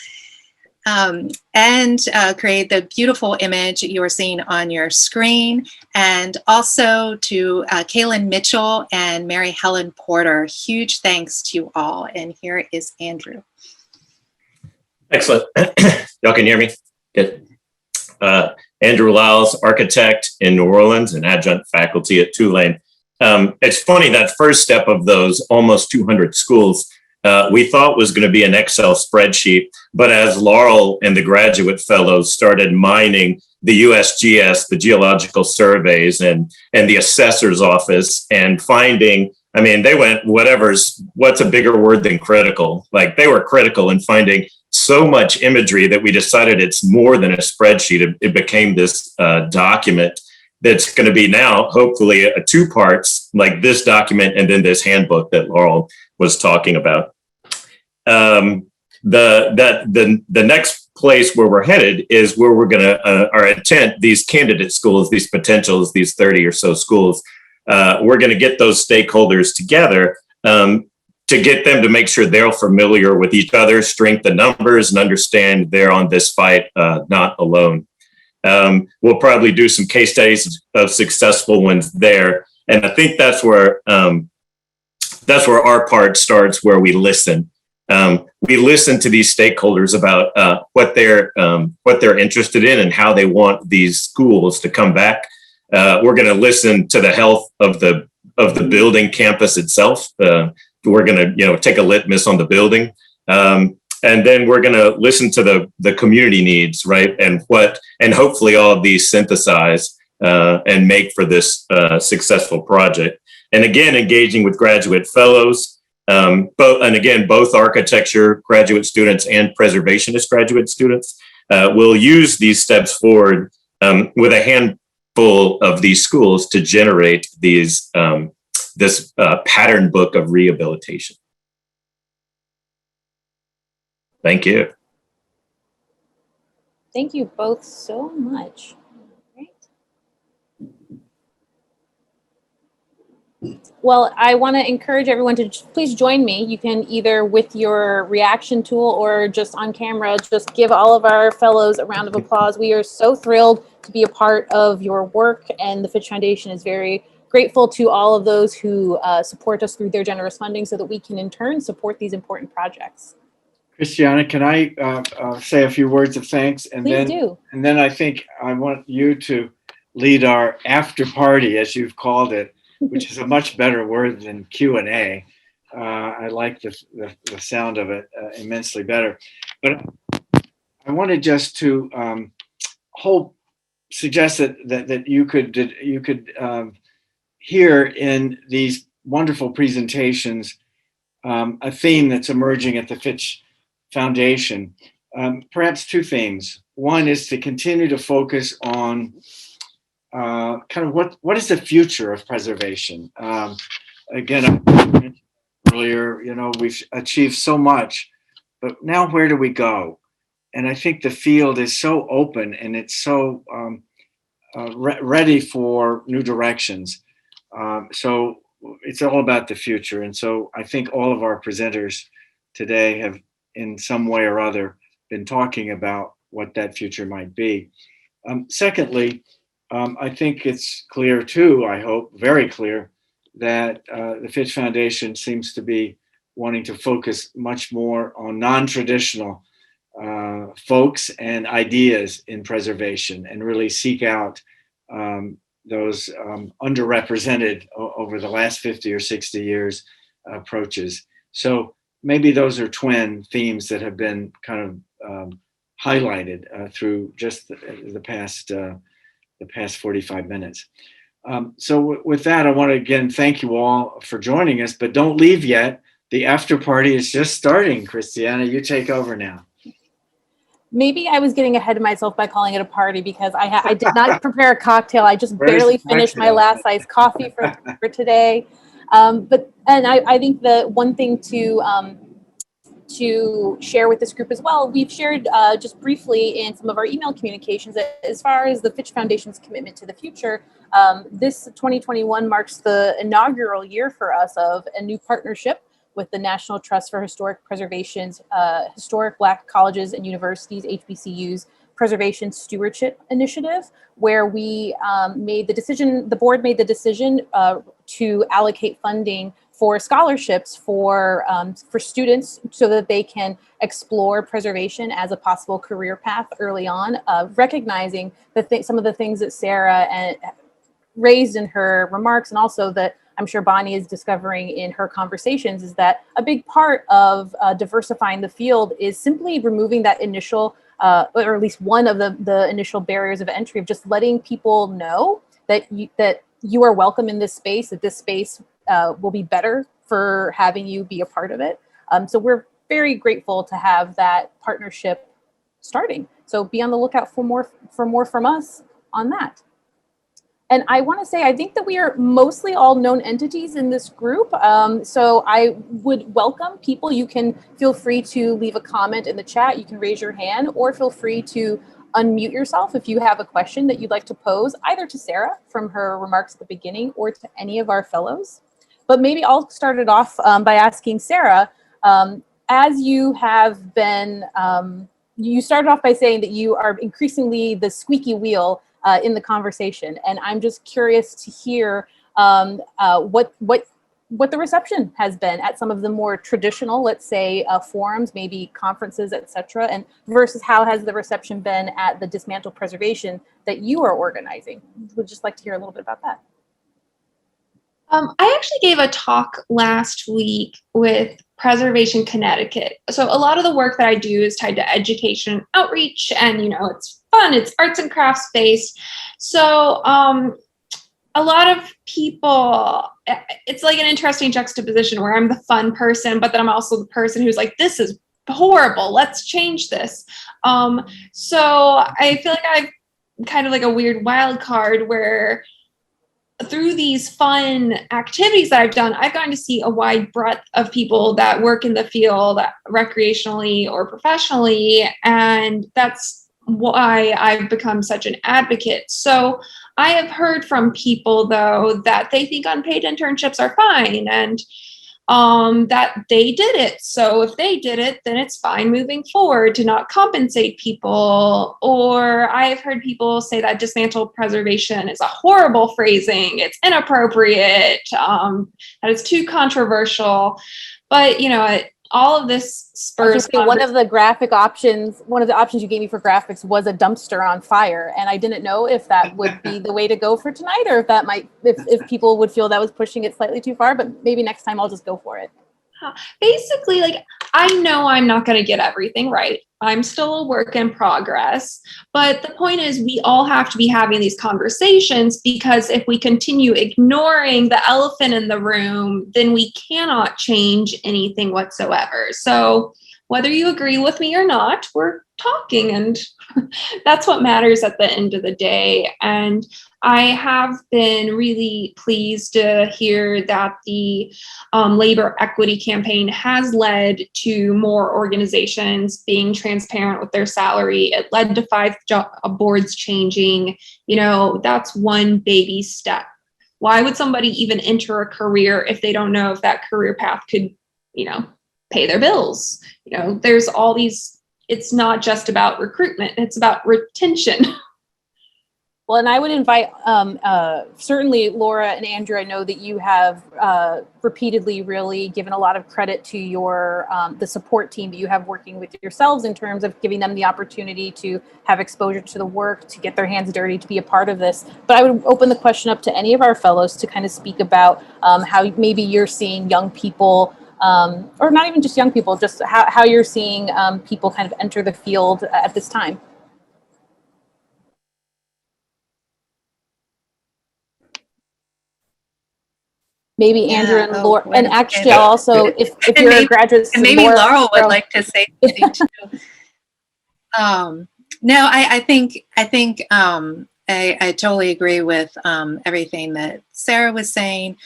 Speaker 8: And create the beautiful image you are seeing on your screen. And also to Kaylin Mitchell and Mary Helen Porter. Huge thanks to you all. And here is Andrew.
Speaker 9: Excellent. Y'all can hear me? Good. Andrew Liles, architect in New Orleans and adjunct faculty at Tulane. It's funny, that first step of those almost 200 schools, we thought was going to be an Excel spreadsheet, but as Laurel and the graduate fellows started mining the USGS, the geological surveys, and the assessor's office, and finding, I mean, they went what's a bigger word than critical? Like, they were critical in finding so much imagery that we decided it's more than a spreadsheet. It became this document that's going to be now hopefully a two parts, like this document and then this handbook that Laurel was talking about. The next place where we're headed is where we're going to, our intent, these candidate schools, these potentials, these 30 or so schools, we're going to get those stakeholders together to get them to make sure they're familiar with each other, strength in numbers, and understand they're on this fight, not alone. We'll probably do some case studies of successful ones there. And I think that's where our part starts, where we listen. We listen to these stakeholders about what they're interested in and how they want these schools to come back. We're going to listen to the health of the building campus itself. We're going to take a litmus on the building, and then we're going to listen to the community needs, right? And hopefully all of these synthesize and make for this successful project. And again, engaging with graduate fellows. Both architecture graduate students and preservationist graduate students will use these steps forward with a handful of these schools to generate this pattern book of rehabilitation. Thank you.
Speaker 3: Thank you both so much. Well, I want to encourage everyone to please join me. You can either with your reaction tool or just on camera, just give all of our fellows a round of applause. We are so thrilled to be a part of your work, and the Fitch Foundation is very grateful to all of those who support us through their generous funding so that we can in turn support these important projects.
Speaker 1: Christiana, can I say a few words of thanks? And
Speaker 3: Please do.
Speaker 1: And then I think I want you to lead our after party, as you've called it, which is a much better word than Q&A. I like the sound of it immensely better. But I wanted just to suggest that you could hear in these wonderful presentations a theme that's emerging at the Fitch Foundation. Perhaps two themes. One is to continue to focus on kind of what is the future of preservation? Again, I mentioned earlier, we've achieved so much, but now where do we go? And I think the field is so open and it's so ready for new directions. So it's all about the future. And so I think all of our presenters today have in some way or other been talking about what that future might be. Secondly, I think it's clear too, I hope, very clear, that the Fitch Foundation seems to be wanting to focus much more on non-traditional folks and ideas in preservation and really seek out those underrepresented over the last 50 or 60 years approaches. So maybe those are twin themes that have been kind of highlighted through just the past 45 minutes. So with that, I want to again thank you all for joining us, but don't leave yet. The after party is just starting. Christiana, you take over now.
Speaker 3: Maybe I was getting ahead of myself by calling it a party because I did not prepare a cocktail. I just barely finished my last iced coffee for today. I think the one thing to share with this group as well, we've shared just briefly in some of our email communications that as far as the Fitch Foundation's commitment to the future, this 2021 marks the inaugural year for us of a new partnership with the National Trust for Historic Preservation's Historic Black Colleges and Universities, HBCUs, Preservation Stewardship Initiative, where we the board made the decision to allocate funding for scholarships for students so that they can explore preservation as a possible career path early on, recognizing some of the things that Sarah raised in her remarks, and also that I'm sure Bonnie is discovering in her conversations, is that a big part of diversifying the field is simply removing that initial, or at least one of the initial barriers of entry, of just letting people know that you are welcome in this space, that this space will be better for having you be a part of it. So we're very grateful to have that partnership starting. So be on the lookout for more from us on that. And I want to say, I think that we are mostly all known entities in this group. So I would welcome people. You can feel free to leave a comment in the chat. You can raise your hand, or feel free to unmute yourself if you have a question that you'd like to pose, either to Sarah from her remarks at the beginning or to any of our fellows. But maybe I'll start it off by asking Sarah, as you have been, you started off by saying that you are increasingly the squeaky wheel in the conversation. And I'm just curious to hear what the reception has been at some of the more traditional, let's say, forums, maybe conferences, etc., and versus how has the reception been at the Dismantle Preservation that you are organizing? Would just like to hear a little bit about that.
Speaker 2: I actually gave a talk last week with Preservation Connecticut. So a lot of the work that I do is tied to education and outreach, and it's fun, it's arts and crafts based. So a lot of people, it's like an interesting juxtaposition where I'm the fun person, but then I'm also the person who's like, this is horrible, let's change this. So I feel like I'm kind of like a weird wild card where through these fun activities that I've done, I've gotten to see a wide breadth of people that work in the field recreationally or professionally. And that's why I've become such an advocate. So I have heard from people, though, that they think unpaid internships are fine and that they did it. So if they did it, then it's fine moving forward to not compensate people. Or I've heard people say that dismantle preservation is a horrible phrasing, it's inappropriate, that it's too controversial. But, all of this spurs.
Speaker 3: One of the options you gave me for graphics was a dumpster on fire. And I didn't know if that would be the way to go for tonight, or if people would feel that was pushing it slightly too far, but maybe next time I'll just go for it.
Speaker 2: Basically, I know I'm not going to get everything right. I'm still a work in progress. But the point is, we all have to be having these conversations, because if we continue ignoring the elephant in the room, then we cannot change anything whatsoever. So whether you agree with me or not, we're talking, and that's what matters at the end of the day. And I have been really pleased to hear that the labor equity campaign has led to more organizations being transparent with their salary. It led to 5 boards changing. That's one baby step. Why would somebody even enter a career if they don't know if that career path could, pay their bills? There's all these, it's not just about recruitment, it's about retention.
Speaker 3: Well, and I would invite, certainly Laura and Andrew, I know that you have repeatedly really given a lot of credit to your, the support team that you have working with yourselves in terms of giving them the opportunity to have exposure to the work, to get their hands dirty, to be a part of this. But I would open the question up to any of our fellows to kind of speak about how maybe you're seeing young people, or not even just young people, just how you're seeing people kind of enter the field at this time. Maybe Andrew and Laura, and actually also, if you're a graduate student,
Speaker 8: maybe Laura would like to say something too. No, I think I totally agree with everything that Sarah was saying,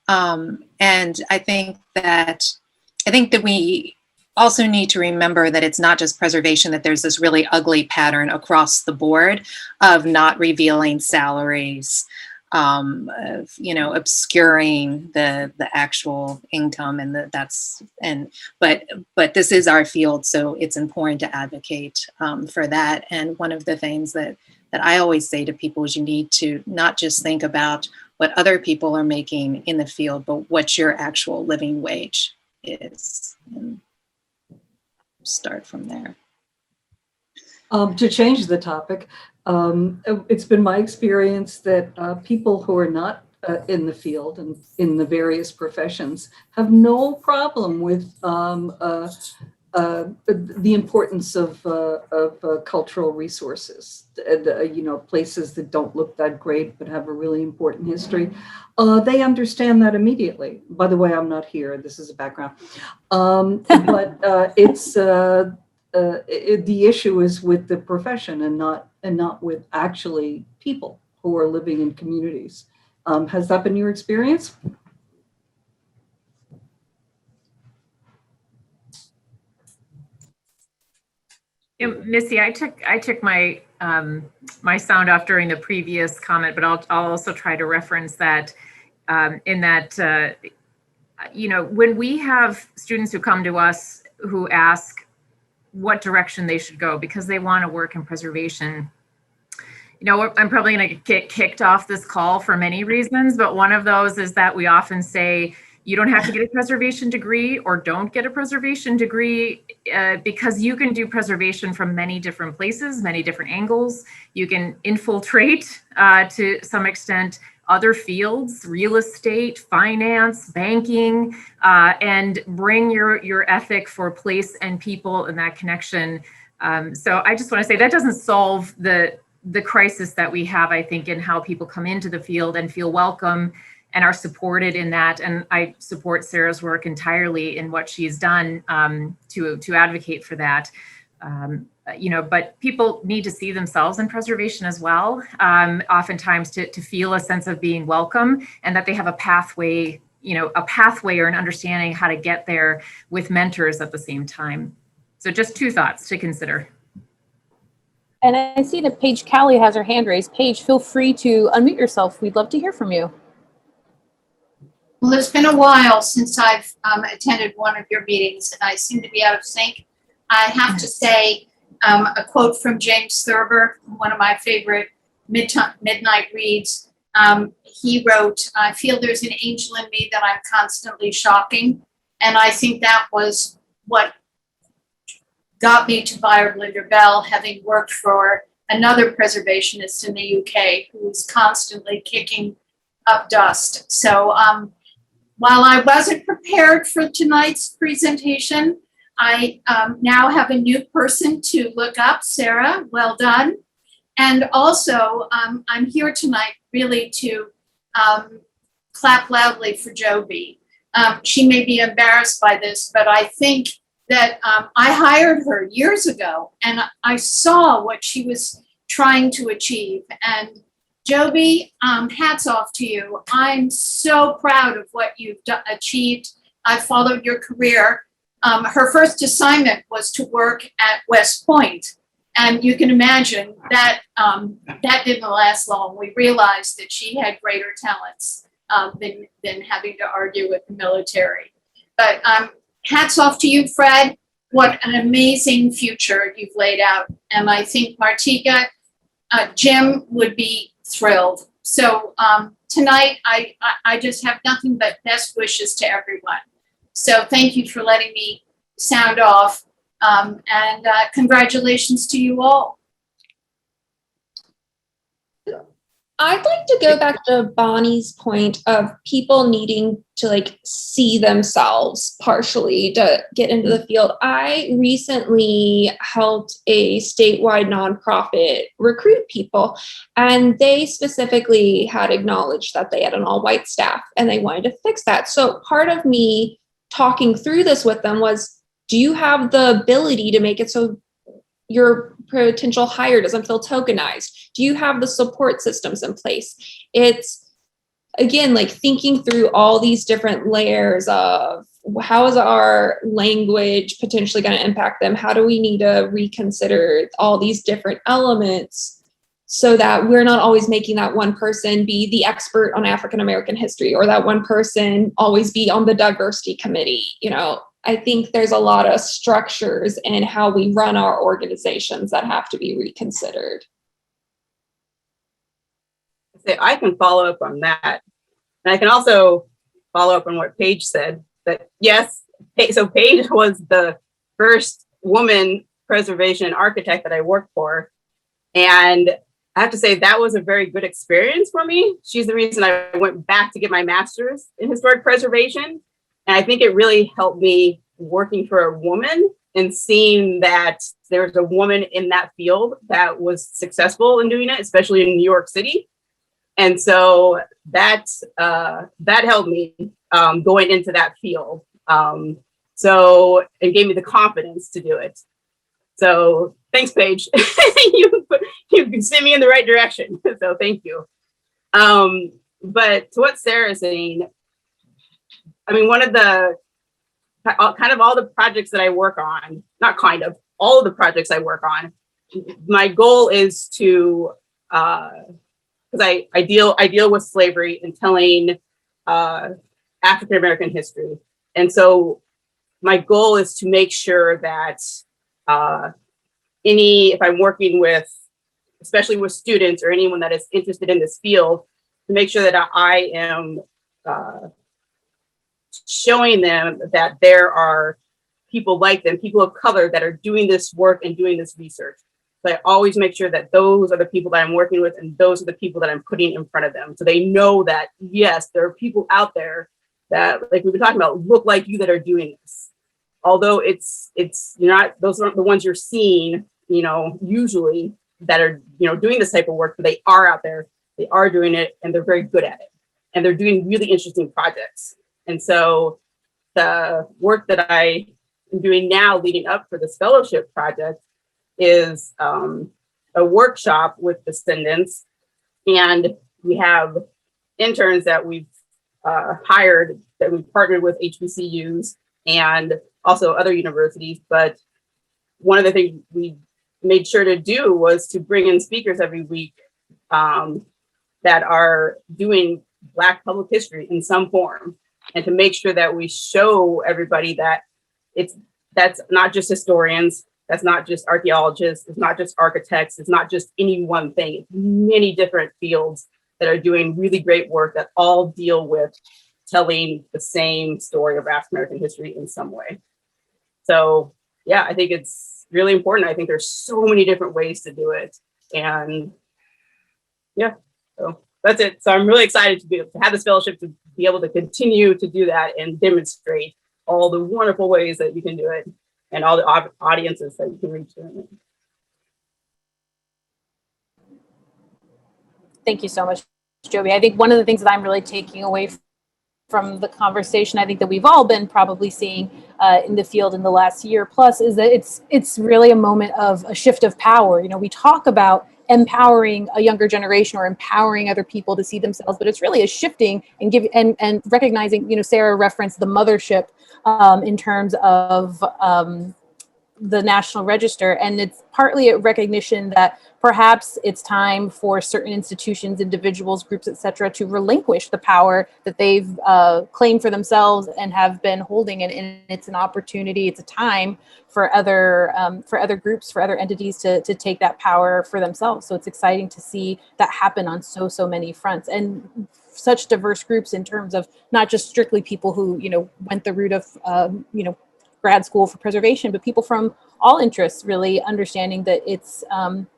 Speaker 8: and I think that we also need to remember that it's not just preservation, that there's this really ugly pattern across the board of not revealing salaries, of, obscuring the actual income, and but this is our field, so it's important to advocate for that. And one of the things that I always say to people is you need to not just think about what other people are making in the field, but what your actual living wage is. And start from there.
Speaker 10: To change the topic, it's been my experience that people who are not in the field and in the various professions have no problem with the importance of cultural resources, places that don't look that great but have a really important history. They understand that immediately. By the way, I'm not here. This is a background. But it's the issue is with the profession and not with actually people who are living in communities. Has that been your experience?
Speaker 6: Missy, I took my my sound off during the previous comment, but I'll also try to reference that in that when we have students who come to us who ask what direction they should go because they want to work in preservation. I'm probably going to get kicked off this call for many reasons, but one of those is that we often say, you don't have to get a preservation degree or don't get a preservation degree because you can do preservation from many different places, many different angles. You can infiltrate to some extent other fields, real estate, finance, banking, and bring your ethic for place and people in that connection. So I just want to say that doesn't solve the crisis that we have, I think, in how people come into the field and feel welcome and are supported in that. And I support Sarah's work entirely in what she's done to advocate for that. But people need to see themselves in preservation as well, oftentimes to feel a sense of being welcome and that they have a pathway or an understanding how to get there with mentors at the same time. So just two thoughts to consider.
Speaker 3: And I see that Paige Callie has her hand raised. Paige, feel free to unmute yourself. We'd love to hear from you.
Speaker 11: Well, it's been a while since I've attended one of your meetings, and I seem to be out of sync. I have to say a quote from James Thurber, one of my favorite midnight reads. He wrote, "I feel there's an angel in me that I'm constantly shocking." And I think that was what got me to Bayard Linder Bell, having worked for another preservationist in the UK who was constantly kicking up dust. So while I wasn't prepared for tonight's presentation, I now have a new person to look up. Sarah, well done. And also, I'm here tonight really to clap loudly for Jobie. She may be embarrassed by this, but I think that I hired her years ago and I saw what she was trying to achieve. And Jobie, hats off to you. I'm so proud of what you've achieved. I followed your career. Her first assignment was to work at West Point. And you can imagine that that didn't last long. We realized that she had greater talents than having to argue with the military. But hats off to you, Fred. What an amazing future you've laid out. And I think Martika, Jim would be thrilled. So tonight, I just have nothing but best wishes to everyone. So thank you for letting me sound off. And congratulations to you all.
Speaker 2: I'd like to go back to Bonnie's point of people needing to see themselves partially to get into the field. I recently helped a statewide nonprofit recruit people, and they specifically had acknowledged that they had an all-white staff and they wanted to fix that. So part of me talking through this with them was, do you have the ability to make it so your potential hire doesn't feel tokenized? Do you have the support systems in place? It's, again, thinking through all these different layers of how is our language potentially going to impact them? How do we need to reconsider all these different elements so that we're not always making that one person be the expert on African American history or that one person always be on the diversity committee? I think there's a lot of structures in how we run our organizations that have to be reconsidered.
Speaker 4: I can follow up on that. And I can also follow up on what Paige said, that yes, so Paige was the first woman preservation architect that I worked for. And I have to say that was a very good experience for me. She's the reason I went back to get my master's in historic preservation. And I think it really helped me working for a woman and seeing that there's a woman in that field that was successful in doing it, especially in New York City. And so that helped me going into that field. So it gave me the confidence to do it. So thanks, Paige. you sent me in the right direction. So thank you. But to what Sarah's saying, I mean, one of the kind of all the projects that I work on, not kind of, all of the projects I work on, my goal is to, because I deal with slavery and telling African-American history. And so my goal is to make sure that if I'm working with, especially with students or anyone that is interested in this field, to make sure that I am showing them that there are people like them, people of color that are doing this work and doing this research. So I always make sure that those are the people that I'm working with and those are the people that I'm putting in front of them. So they know that, yes, there are people out there that, like we've been talking about, look like you that are doing this. Although it's you're not, those aren't the ones you're seeing, usually that are, doing this type of work, but they are out there, they are doing it, and they're very good at it. And they're doing really interesting projects. And so the work that I am doing now leading up for this fellowship project is a workshop with descendants. And we have interns that we've hired, that we've partnered with HBCUs and also other universities. But one of the things we made sure to do was to bring in speakers every week that are doing Black public history in some form, and to make sure that we show everybody that that's not just historians, that's not just archaeologists, it's not just architects, it's not just any one thing. It's many different fields that are doing really great work that all deal with telling the same story of African American history in some way. So yeah, I think it's really important. I think there's so many different ways to do it. And yeah, so that's it. So I'm really excited to be able to have this fellowship, to be able to continue to do that and demonstrate all the wonderful ways that you can do it and all the audiences that you can reach them.
Speaker 3: Thank you so much, Jobie. I think one of the things that I'm really taking away from the conversation, I think that we've all been probably seeing in the field in the last year plus, is that it's really a moment of a shift of power. We talk about empowering a younger generation or empowering other people to see themselves, but it's really a shifting and recognizing, Sarah referenced the mothership in terms of the National Register, and it's partly a recognition that perhaps it's time for certain institutions, individuals, groups, etc., to relinquish the power that they've claimed for themselves and have been holding, and it's an opportunity, it's a time for other groups, for other entities to take that power for themselves. So it's exciting to see that happen on so many fronts, and such diverse groups in terms of not just strictly people who went the route of grad school for preservation, but people from all interests, really understanding that it's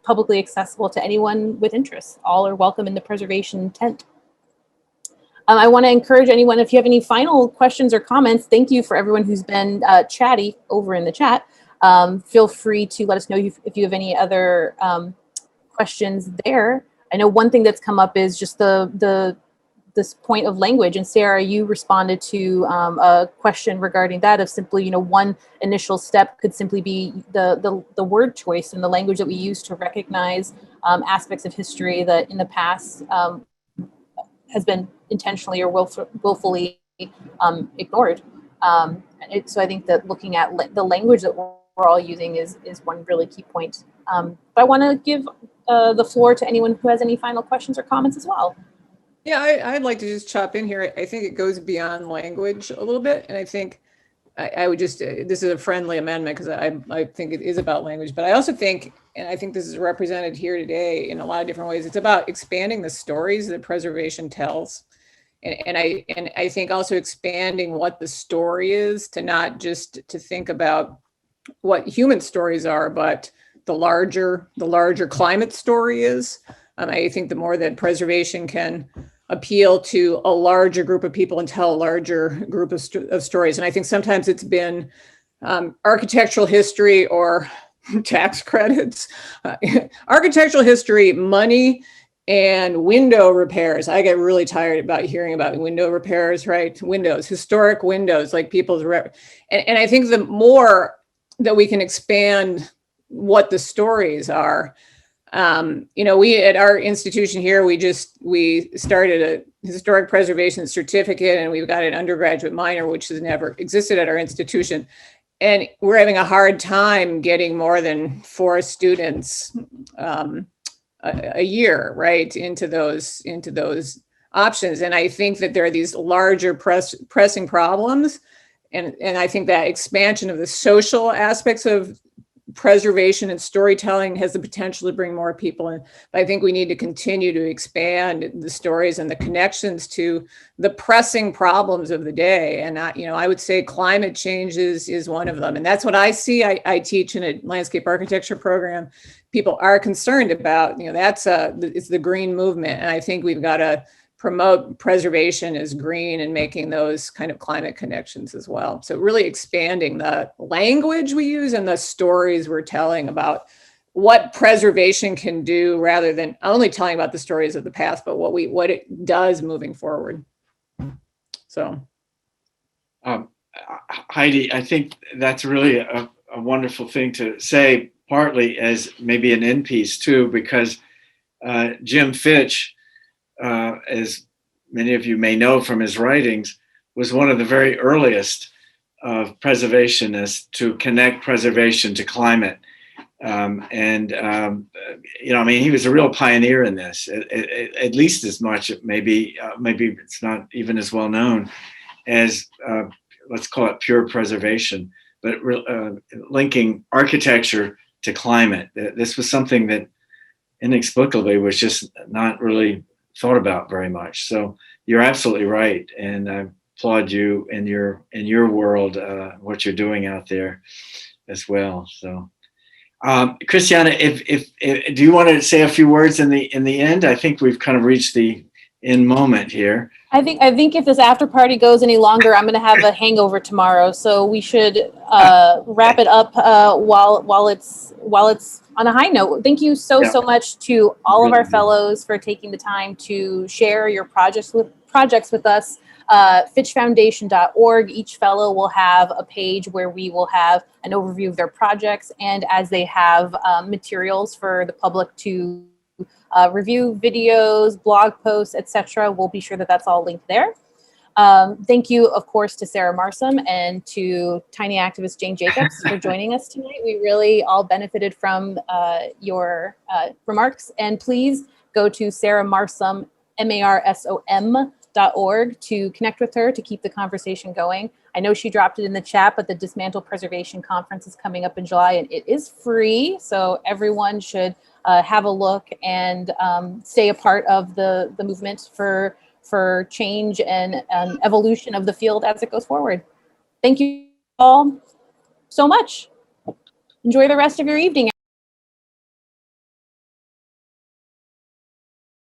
Speaker 3: publicly accessible to anyone with interests. All are welcome in the preservation tent. I want to encourage anyone, if you have any final questions or comments, thank you for everyone who's been chatty over in the chat. Feel free to let us know if you have any other questions there. I know one thing that's come up is just this point of language, and Sarah, you responded to a question regarding that of simply, one initial step could simply be the word choice and the language that we use to recognize aspects of history that in the past has been intentionally or willfully ignored. So I think that looking at the language that we're all using is one really key point. But I want to give the floor to anyone who has any final questions or comments as well.
Speaker 7: Yeah, I'd like to just chop in here. I think it goes beyond language a little bit. And I think I would just, this is a friendly amendment because I think it is about language. But I also think, and I think this is represented here today in a lot of different ways, it's about expanding the stories that preservation tells. And I think also expanding what the story is, to not just to think about what human stories are, but the larger climate story is. I think the more that preservation can appeal to a larger group of people and tell a larger group of stories. And I think sometimes it's been architectural history or tax credits, architectural history, money, and window repairs. I get really tired about hearing about window repairs, right? Windows, historic windows, like people's, and I think the more that we can expand what the stories are, we at our institution here, we started a historic preservation certificate, and we've got an undergraduate minor, which has never existed at our institution. And we're having a hard time getting more than 4 students a year, right, into those options. And I think that there are these larger pressing problems. And I think that expansion of the social aspects of preservation and storytelling has the potential to bring more people in. But I think we need to continue to expand the stories and the connections to the pressing problems of the day. And I would say climate change is one of them. And that's what I see. I teach in a landscape architecture program. People are concerned about, it's the green movement. And I think we've got to promote preservation as green and making those kind of climate connections as well. So really expanding the language we use and the stories we're telling about what preservation can do, rather than only telling about the stories of the past, but what it does moving forward. So.
Speaker 1: Heidi, I think that's really a wonderful thing to say, partly as maybe an end piece too, because Jim Fitch, as many of you may know from his writings, was one of the very earliest of preservationists to connect preservation to climate. He was a real pioneer in this, at least as much, maybe it's not even as well known as, let's call it pure preservation, but linking architecture to climate. This was something that inexplicably was just not really thought about very much. So you're absolutely right, and I applaud you in your world, what you're doing out there as well. So, Christiana, if do you want to say a few words in the end? I think we've kind of reached the end moment here.
Speaker 3: I think if this after party goes any longer, I'm going to have a hangover tomorrow. So we should wrap it up while it's on a high note. Thank you so much to all of our fellows for taking the time to share your projects with us. FitchFoundation.org. Each fellow will have a page where we will have an overview of their projects, and as they have materials for the public to review, videos, blog posts, etc., we'll be sure that that's all linked there. Thank you, of course, to Sarah Marsom and to tiny activist Jane Jacobs for joining us tonight. We really all benefited from your remarks. And please go to Sarah Marsom, MARSOM.org to connect with her to keep the conversation going. I know she dropped it in the chat, but the Dismantle Preservation Conference is coming up in July, and it is free. So everyone should have a look and stay a part of the movement for change and evolution of the field as it goes forward. Thank you all so much. Enjoy the rest of your evening.